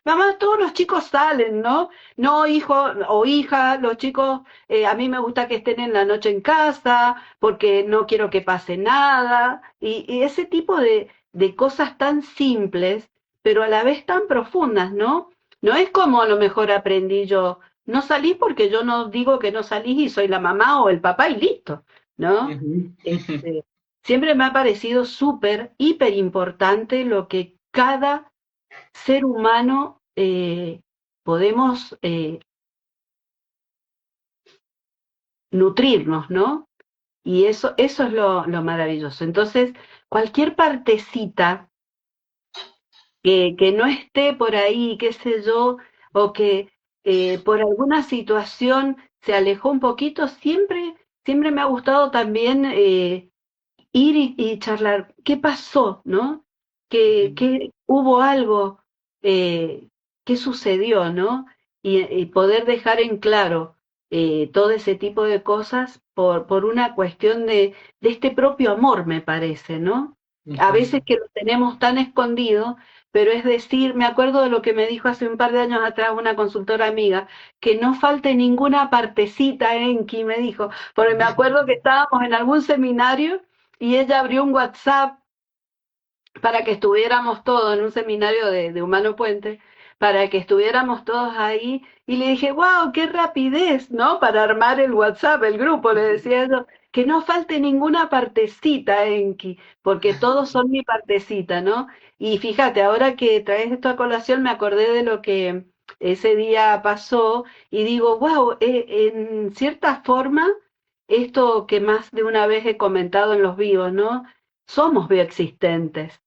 mamá, todos los chicos salen, ¿no? No, hijo o hija, los chicos, a mí me gusta que estén en la noche en casa porque no quiero que pase nada. Y ese tipo de cosas tan simples, pero a la vez tan profundas, ¿no? No es como a lo mejor aprendí yo. No salís porque yo no digo que no salís y soy la mamá o el papá y listo, ¿no? Ujú. Este, siempre me ha parecido súper, hiper importante lo que cada ser humano podemos nutrirnos, ¿no? Y eso es lo maravilloso. Entonces, cualquier partecita que no esté por ahí, qué sé yo, o que por alguna situación se alejó un poquito, siempre me ha gustado también ir y charlar, ¿qué pasó, no? Que hubo algo, qué sucedió, ¿no? Y poder dejar en claro todo ese tipo de cosas por una cuestión de este propio amor, me parece, ¿no? A Ujú. veces que lo tenemos tan escondido, pero es decir, me acuerdo de lo que me dijo hace un par de años atrás una consultora amiga, que no falte ninguna partecita, Enki, me dijo, porque me acuerdo que estábamos en algún seminario y ella abrió un WhatsApp para que estuviéramos todos en un seminario de Humano Puente, para que estuviéramos todos ahí, y le dije, wow, qué rapidez, ¿no? Para armar el WhatsApp, el grupo, le decía yo, que no falte ninguna partecita, Enki, porque todos son mi partecita, ¿no? Y fíjate, ahora que traes esto a colación, me acordé de lo que ese día pasó, y digo, wow, en cierta forma, esto que más de una vez he comentado en los vivos, ¿no? Somos bioexistentes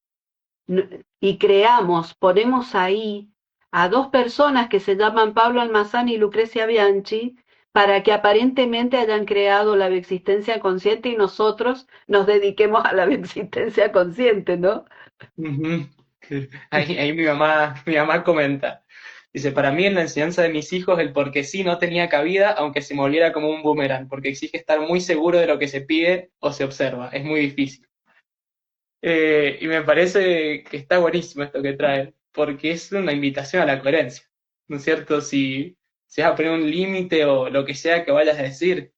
y creamos, ponemos ahí a dos personas que se llaman Pablo Almazán y Lucrecia Bianchi para que aparentemente hayan creado la bioexistencia consciente y nosotros nos dediquemos a la bioexistencia consciente, ¿no? Ujú. Ahí mi mamá comenta. Dice, para mí en la enseñanza de mis hijos el porque sí no tenía cabida, aunque se me volviera como un boomerang, porque exige estar muy seguro de lo que se pide o se observa. Es muy difícil. Y me parece que está buenísimo esto que trae, porque es una invitación a la coherencia, ¿no es cierto? Si vas a poner un límite o lo que sea que vayas a decir,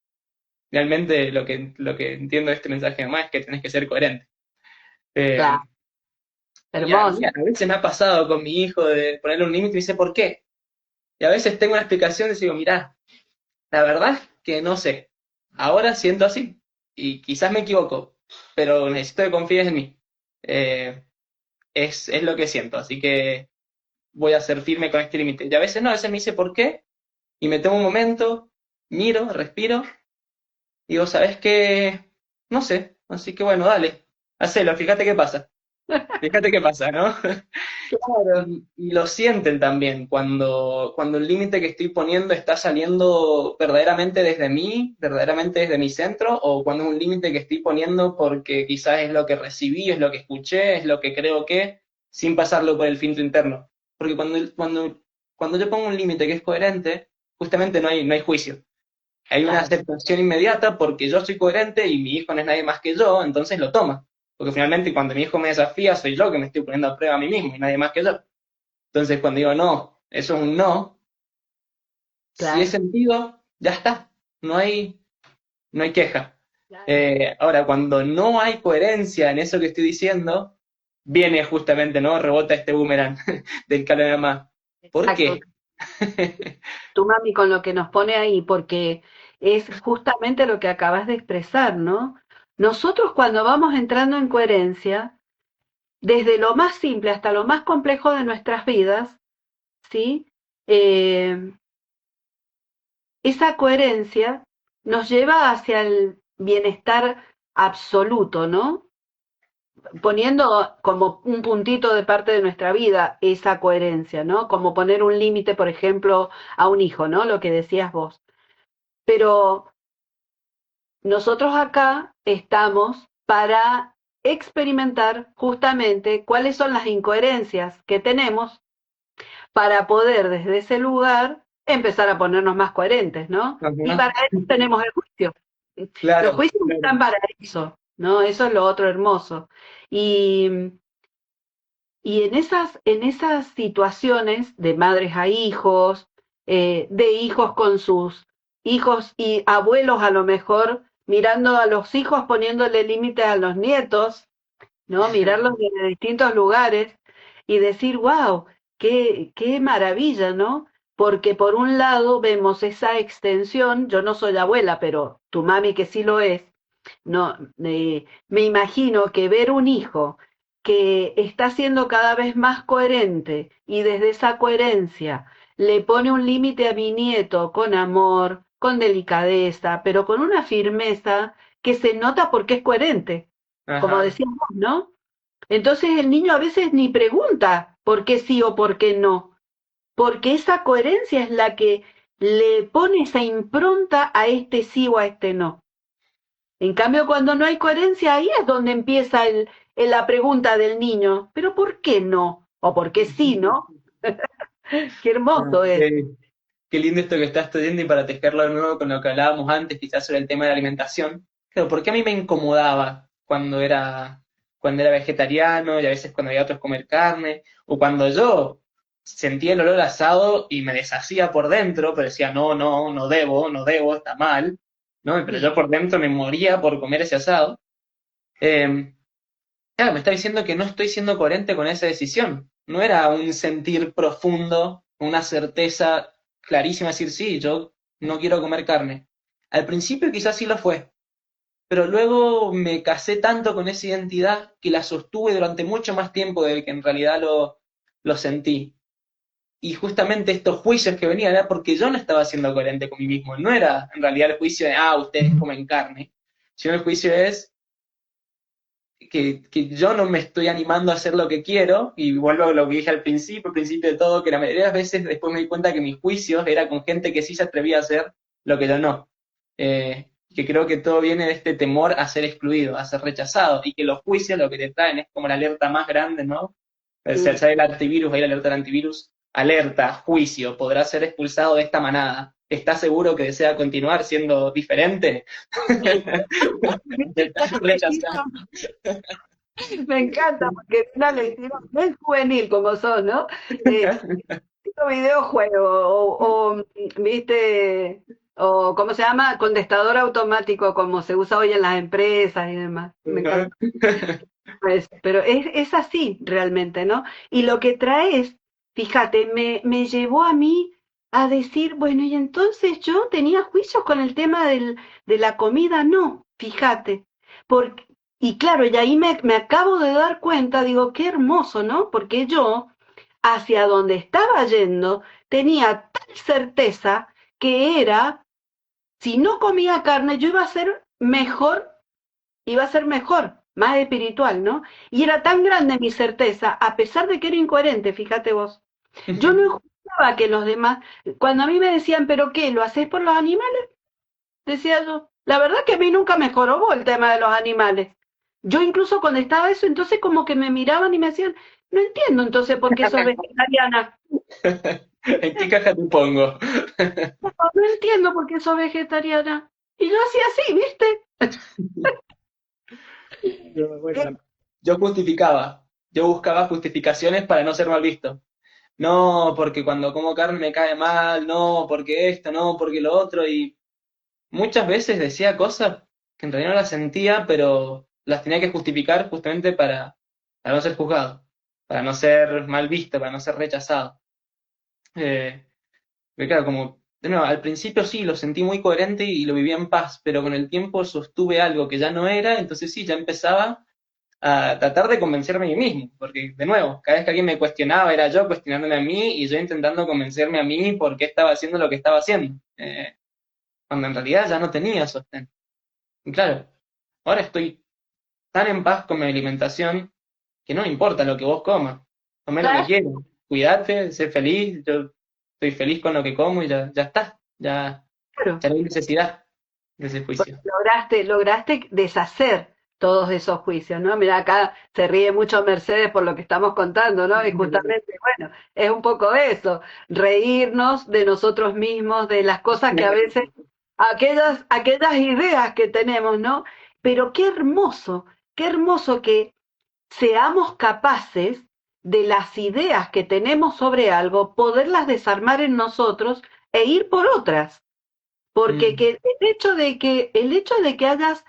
realmente lo que entiendo de este mensaje más es que tenés que ser coherente. Claro, Eh, y a mí hermoso. a veces me ha pasado con mi hijo de ponerle un límite y me dice, ¿por qué? Y a veces tengo una explicación y digo, mirá, la verdad es que no sé. Ahora siento así y quizás me equivoco, pero necesito que confíes en mí. Eh, es lo que siento, así que voy a ser firme con este límite. Y a veces no, a veces me dice por qué, y me tomo un momento, miro, respiro, y digo, ¿sabes qué? No sé, así que bueno, dale, hacelo, fíjate qué pasa. Fíjate qué pasa, ¿no? Claro, Y lo sienten también cuando el límite que estoy poniendo está saliendo verdaderamente desde mí, verdaderamente desde mi centro, o cuando es un límite que estoy poniendo porque quizás es lo que recibí, es lo que escuché, es lo que creo que, sin pasarlo por el filtro interno. Porque cuando yo pongo un límite que es coherente, justamente no hay juicio. Hay una claro, aceptación inmediata porque yo soy coherente y mi hijo no es nadie más que yo, entonces lo toma. Porque finalmente cuando mi hijo me desafía, soy yo que me estoy poniendo a prueba a mí mismo y nadie más que yo. Entonces, cuando digo no, eso es un no, si es claro, sentido, ya está, no hay queja. claro. Ahora, cuando no hay coherencia en eso que estoy diciendo, viene justamente, ¿no? Rebota este boomerang del que habla más. ¿Por Exacto. qué? Tu mami con lo que nos pone ahí, porque es justamente lo que acabas de expresar, ¿no? Nosotros cuando vamos entrando en coherencia, desde lo más simple hasta lo más complejo de nuestras vidas, ¿sí? Eh, esa coherencia nos lleva hacia el bienestar absoluto, ¿no? Poniendo como un puntito de parte de nuestra vida esa coherencia, ¿no? Como poner un límite, por ejemplo, a un hijo, ¿no? Lo que decías vos. Pero nosotros acá estamos para experimentar justamente cuáles son las incoherencias que tenemos para poder desde ese lugar empezar a ponernos más coherentes, ¿no? Y Ajá. para eso tenemos el juicio. Los Claro, juicios claro. están para eso, ¿no? Eso es lo otro hermoso. Y, y en esas situaciones de madres a hijos, de hijos con sus hijos y abuelos a lo mejor, mirando a los hijos poniéndole límites a los nietos, ¿no? Mirarlos desde distintos lugares y decir, wow, qué maravilla, ¿no? Porque por un lado vemos esa extensión, yo no soy abuela, pero tu mami que sí lo es, no, me imagino que ver un hijo que está siendo cada vez más coherente y desde esa coherencia le pone un límite a mi nieto con amor, con delicadeza, pero con una firmeza que se nota porque es coherente, como Ajá. decías vos, ¿no? Entonces el niño a veces ni pregunta por qué sí o por qué no, porque esa coherencia es la que le pone esa impronta a este sí o a este no. En cambio, cuando no hay coherencia, ahí es donde empieza la pregunta del niño, ¿pero por qué no? O por qué sí, ¿no? Qué Ah, hermoso es. qué lindo esto que estás estudiando y para tejerlo de nuevo con lo que hablábamos antes, quizás sobre el tema de la alimentación. Claro, porque a mí me incomodaba cuando era vegetariano y a veces cuando había otros comer carne, o cuando yo sentía el olor a asado y me deshacía por dentro, pero decía, no, no, no debo, está mal, ¿no? Pero yo por dentro me moría por comer ese asado. Eh, claro, me está diciendo que no estoy siendo coherente con esa decisión. No era un sentir profundo, una certeza clarísima, decir, sí, yo no quiero comer carne. Al principio quizás sí lo fue, pero luego me casé tanto con esa identidad que la sostuve durante mucho más tiempo del que en realidad lo sentí. Y justamente estos juicios que venían era porque yo no estaba siendo coherente con mí mismo. No era en realidad el juicio de, ustedes comen carne, sino el juicio es que yo no me estoy animando a hacer lo que quiero, y vuelvo a lo que dije al principio de todo, que la mayoría de las veces después me di cuenta que mis juicios era con gente que sí se atrevía a hacer lo que yo no. Que creo que todo viene de este temor a ser excluido, a ser rechazado, y que los juicios lo que te traen es como la alerta más grande, ¿no? O sea, Mm. sale el antivirus, ahí la alerta del antivirus, alerta, juicio, podrá ser expulsado de esta manada. ¿Estás seguro que desea continuar siendo diferente? ¿Viste? Ya lo ¿Estás rechazado? leímos. Me encanta porque es una lectura muy juvenil como sos, ¿no? Tipo videojuego viste, o ¿cómo se llama? Contestador automático como se usa hoy en las empresas y demás. Me encanta. Pero es así realmente, ¿no? Y lo que traes, fíjate, me llevó a mí a decir, bueno, y entonces yo tenía juicios con el tema de la comida, no, fíjate. Porque, y claro, y ahí me acabo de dar cuenta, digo, qué hermoso, ¿no? Porque yo, hacia donde estaba yendo, tenía tal certeza que era, si no comía carne, yo iba a ser mejor, más espiritual, ¿no? Y era tan grande mi certeza, a pesar de que era incoherente, fíjate vos. Yo no escuchaba que los demás, cuando a mí me decían, ¿pero qué? ¿Lo hacés por los animales? Decía yo. La verdad que a mí nunca me jorobó el tema de los animales. Yo incluso cuando estaba eso, entonces como que me miraban y me decían, no entiendo entonces por qué sos vegetariana. ¿En qué caja te pongo? No, no entiendo por qué sos vegetariana. Y yo hacía así, ¿viste? Bueno, yo justificaba, yo buscaba justificaciones para no ser mal visto. No, porque cuando como carne me cae mal, no, porque esto, no, porque lo otro, y muchas veces decía cosas que en realidad no las sentía, pero las tenía que justificar justamente para no ser juzgado, para no ser mal visto, para no ser rechazado. Eh, Porque claro, como, de nuevo, al principio sí, lo sentí muy coherente y lo vivía en paz, pero con el tiempo sostuve algo que ya no era, entonces sí, ya empezaba a tratar de convencerme a mí mismo, porque de nuevo, cada vez que alguien me cuestionaba era yo cuestionándome a mí y yo intentando convencerme a mí por qué estaba haciendo lo que estaba haciendo, cuando en realidad ya no tenía sostén. Y claro, ahora estoy tan en paz con mi alimentación que no me importa lo que vos comas, comé lo que Claro, quieras, cuídate, sé feliz, yo estoy feliz con lo que como y ya, ya está, ya no hay necesidad de ese porque juicio. lograste deshacer todos esos juicios, ¿no? Mira, acá se ríe mucho Mercedes por lo que estamos contando, ¿no? Y justamente, bueno, es un poco eso, reírnos de nosotros mismos, de las cosas que a veces, aquellas ideas que tenemos, ¿no? Pero qué hermoso que seamos capaces de las ideas que tenemos sobre algo, poderlas desarmar en nosotros e ir por otras. Porque Mm, el hecho de que hayas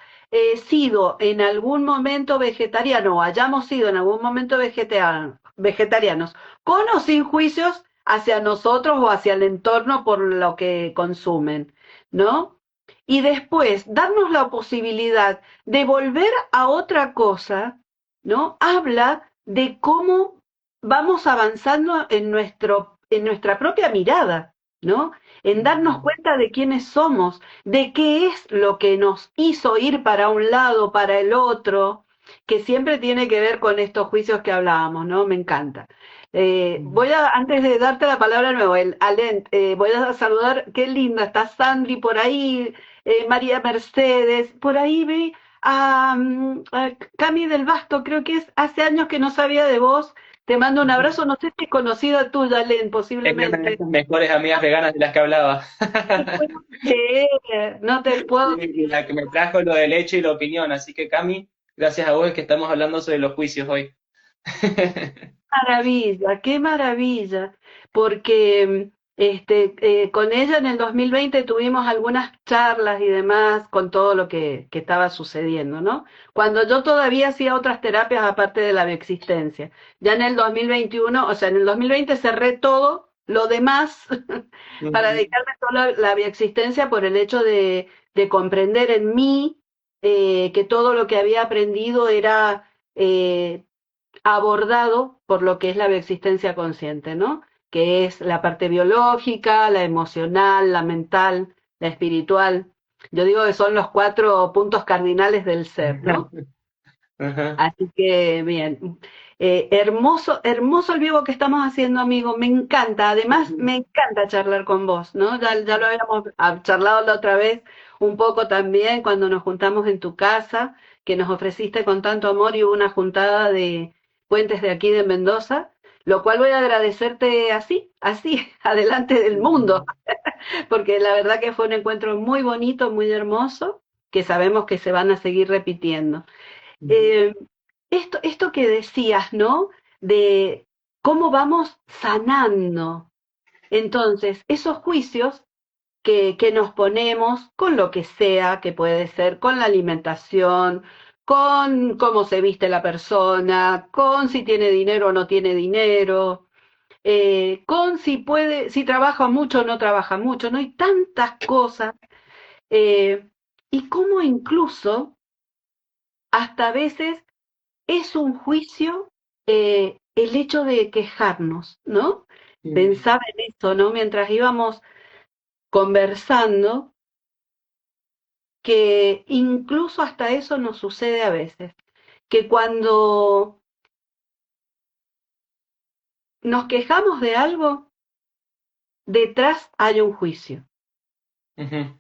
sido en algún momento vegetariano o hayamos sido en algún momento vegetarianos, con o sin juicios hacia nosotros o hacia el entorno por lo que consumen, ¿no? Y después darnos la posibilidad de volver a otra cosa ¿no? Habla de cómo vamos avanzando en nuestra propia mirada, ¿no? En darnos cuenta de quiénes somos, de qué es lo que nos hizo ir para un lado, para el otro, que siempre tiene que ver con estos juicios que hablábamos, ¿no? Me encanta. Antes de darte la palabra de nuevo, Alén, voy a saludar, qué linda, está Sandri por ahí, María Mercedes, por ahí vi a Cami del Basto, creo que es hace años que no sabía de vos. Te mando un abrazo, no sé si es conocida tuya, Len, Es una de posiblemente. esas mejores amigas veganas de las que hablaba. No te puedo creer, no te puedo Y la que me trajo lo del hecho y la opinión. Así que, Cami, gracias a vos es que estamos hablando sobre los juicios hoy. maravilla, qué maravilla, porque con ella en el 2020 tuvimos algunas charlas y demás con todo lo que estaba sucediendo, ¿no? Cuando yo todavía hacía otras terapias aparte de la bioexistencia. Ya en el 2021, o sea, en el 2020 cerré todo lo demás para dedicarme solo a la bioexistencia por el hecho de comprender en mí que todo lo que había aprendido era abordado por lo que es la bioexistencia consciente, ¿no? Que es la parte biológica, la emocional, la mental, la espiritual. Yo digo que son los 4 puntos cardinales del ser, ¿no? Ajá. Así que bien. Hermoso, hermoso el vivo que estamos haciendo, amigo. Me encanta. Además, me encanta charlar con vos, ¿no? Ya lo habíamos charlado la otra vez un poco también cuando nos juntamos en tu casa, que nos ofreciste con tanto amor y hubo una juntada de puentes de aquí de Mendoza, lo cual voy a agradecerte así, así, adelante del mundo, porque la verdad que fue un encuentro muy bonito, muy hermoso, que sabemos que se van a seguir repitiendo. Eh, esto que decías, ¿no? De cómo vamos sanando. Entonces, esos juicios que nos ponemos con lo que sea, que puede ser con la alimentación, con cómo se viste la persona, con si tiene dinero o no tiene dinero, con si puede, si trabaja mucho o no trabaja mucho, ¿no? Hay tantas cosas. eh, y cómo incluso hasta a veces es un juicio el hecho de quejarnos, ¿no? Pensaba en eso, ¿no? Mientras íbamos conversando, que incluso hasta eso nos sucede a veces, que cuando nos quejamos de algo, detrás hay un juicio. Ujú.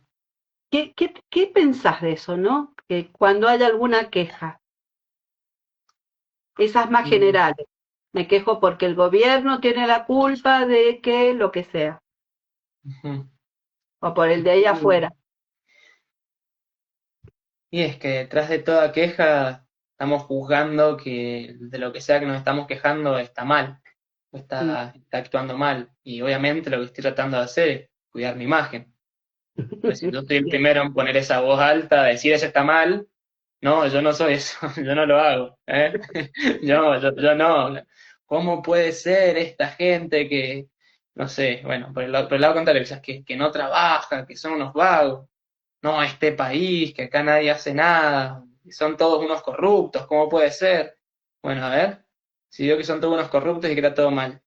¿Qué pensás de eso, no? Que cuando hay alguna queja, esas más generales, me quejo porque el gobierno tiene la culpa de que lo que sea, Ujú. o por el de ahí afuera. Y es que detrás de toda queja estamos juzgando que de lo que sea que nos estamos quejando está mal, o Mm. está actuando mal. Y obviamente lo que estoy tratando de hacer es cuidar mi imagen. Pues si yo soy el primero en poner esa voz alta, decir eso está mal, no, yo no soy eso, yo no lo hago, ¿eh? Yo no. ¿Cómo puede ser esta gente que, no sé, bueno, por el lado contrario, quizás que no trabaja, que son unos vagos? No, este país, que acá nadie hace nada, y son todos unos corruptos, ¿cómo puede ser? Bueno, a ver, si digo que son todos unos corruptos y que era todo mal.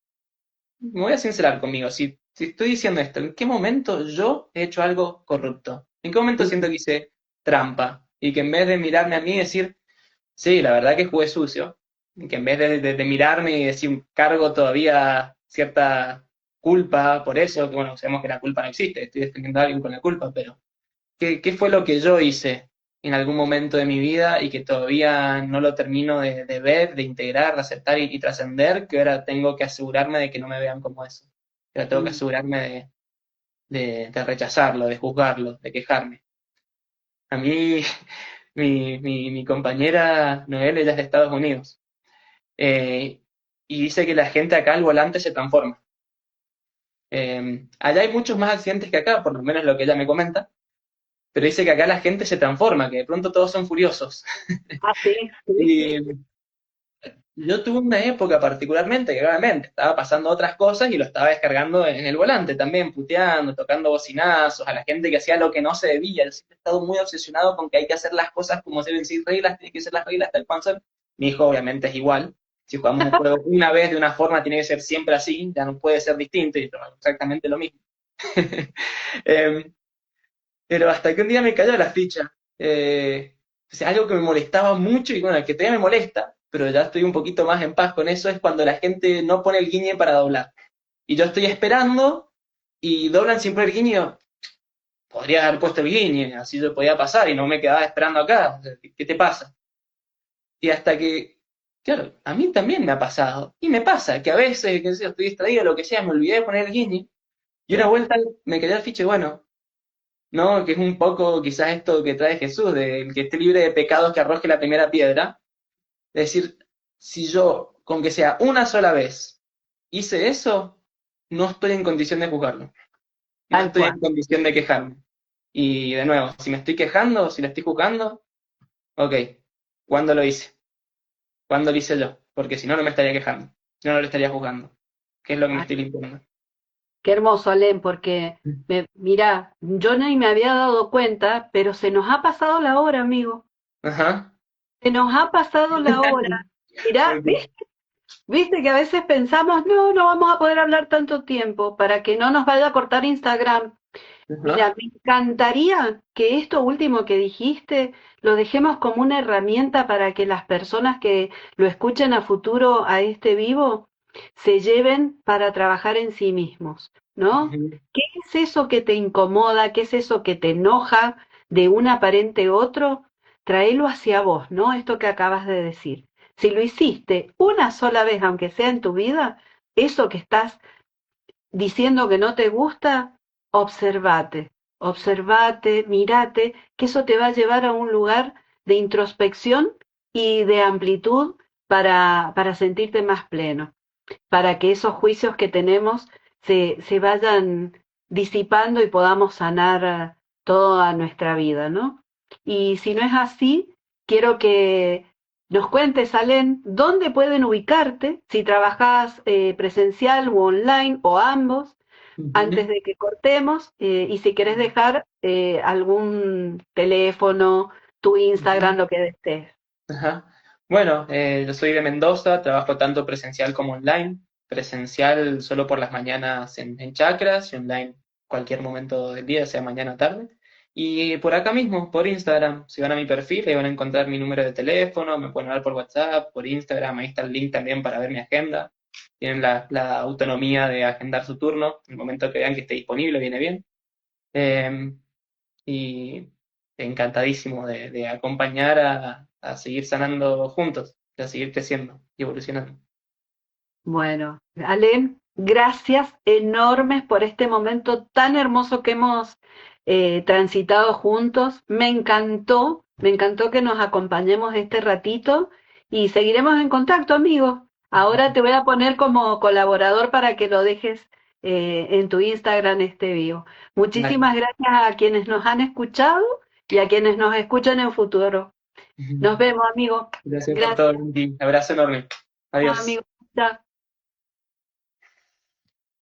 Me voy a sincerar conmigo, si estoy diciendo esto, ¿en qué momento yo he hecho algo corrupto? ¿En qué momento siento que hice trampa? Y que en vez de mirarme a mí y decir, sí, la verdad que jugué sucio, y que en vez de mirarme y decir, cargo todavía cierta culpa por eso, que bueno, sabemos que la culpa no existe, estoy defendiendo a alguien con la culpa, pero ¿qué fue lo que yo hice en algún momento de mi vida y que todavía no lo termino de ver, de integrar, de aceptar y trascender? Que ahora tengo que asegurarme de que no me vean como eso. Que ahora tengo que Mm. asegurarme de rechazarlo, de juzgarlo, de quejarme. A mí, mi compañera Noel, ella es de Estados Unidos, eh, y dice que la gente acá al volante se transforma. Allá hay muchos más accidentes que acá, por lo menos lo que ella me comenta, pero dice que acá la gente se transforma, que de pronto todos son furiosos. Ah, sí, sí, Y sí. yo tuve una época particularmente que obviamente estaba pasando otras cosas y lo estaba descargando en el volante también, puteando, tocando bocinazos, a la gente que hacía lo que no se debía. Yo siempre he estado muy obsesionado con que hay que hacer las cosas como se deben ser reglas, tiene que ser las reglas tal cual son. Mi hijo obviamente es igual. Si jugamos un juego una vez de una forma, tiene que ser siempre así, ya no puede ser distinto, y yo hago exactamente lo mismo. Em, pero hasta que un día me cayó la ficha. O sea, algo que me molestaba mucho y bueno, que todavía me molesta, pero ya estoy un poquito más en paz con eso, es cuando la gente no pone el guiñe para doblar. Y yo estoy esperando y doblan sin poner guiñe. Podría haber puesto el guiñe, así yo podía pasar y no me quedaba esperando acá. O sea, ¿qué te pasa? Y hasta que, claro, a mí también me ha pasado. Y me pasa que a veces, que sé yo, estoy distraído, lo que sea, me olvidé de poner el guiñe. Y una vuelta me quedé al fiche, bueno, ¿no? Que es un poco quizás esto que trae Jesús, de el que esté libre de pecados que arroje la primera piedra. Es decir, si yo, con que sea una sola vez, hice eso, no estoy en condición de juzgarlo. No Tal estoy cual. en condición de quejarme. Y de nuevo, si me estoy quejando, si le estoy juzgando, ok, ¿cuándo lo hice? ¿Cuándo lo hice yo? Porque si no, no me estaría quejando. Yo no lo estaría juzgando. ¿Qué es lo que me Ay, estoy limpiando? qué hermoso, Alén, porque mira, yo ni me había dado cuenta, pero se nos ha pasado la hora, amigo. Ajá. Se nos ha pasado la hora. Mirá, Ok. viste que a veces pensamos, no, no vamos a poder hablar tanto tiempo para que no nos vaya a cortar Instagram. Ajá. Mira, me encantaría que esto último que dijiste lo dejemos como una herramienta para que las personas que lo escuchen a futuro a este vivo se lleven para trabajar en sí mismos, ¿no? Ujú. ¿Qué es eso que te incomoda? ¿Qué es eso que te enoja de un aparente otro? Tráelo hacia vos, ¿no? Esto que acabas de decir. Si lo hiciste una sola vez, aunque sea en tu vida, eso que estás diciendo que no te gusta, observate, observate, mírate, que eso te va a llevar a un lugar de introspección y de amplitud para sentirte más pleno, para que esos juicios que tenemos se vayan disipando y podamos sanar toda nuestra vida, ¿no? Y si no es así, quiero que nos cuentes, Alén, dónde pueden ubicarte, si trabajas presencial o online o ambos, antes Ujú. de que cortemos, y si quieres dejar algún teléfono, tu Instagram, Ujú. lo que desees. Ajá. Bueno, yo soy de Mendoza, trabajo tanto presencial como online. Presencial solo por las mañanas en Chakras y online cualquier momento del día, sea mañana o tarde. Y por acá mismo, por Instagram, si van a mi perfil, ahí van a encontrar mi número de teléfono, me pueden hablar por WhatsApp, por Instagram, ahí está el link también para ver mi agenda. Tienen la autonomía de agendar su turno, en el momento que vean que esté disponible, viene bien. Eh, y encantadísimo de acompañar a seguir sanando juntos, a seguir creciendo y evolucionando. Bueno, Alén, gracias enormes por este momento tan hermoso que hemos transitado juntos. Me encantó que nos acompañemos este ratito y seguiremos en contacto, amigo. Ahora te voy a poner como colaborador para que lo dejes en tu Instagram este vivo. Dale. Muchísimas gracias a quienes nos han escuchado y a quienes nos escuchan en futuro. Nos vemos, amigo. Gracias por todo, Gracias, Lindy. Abrazo enorme. Adiós. amigo. Chao.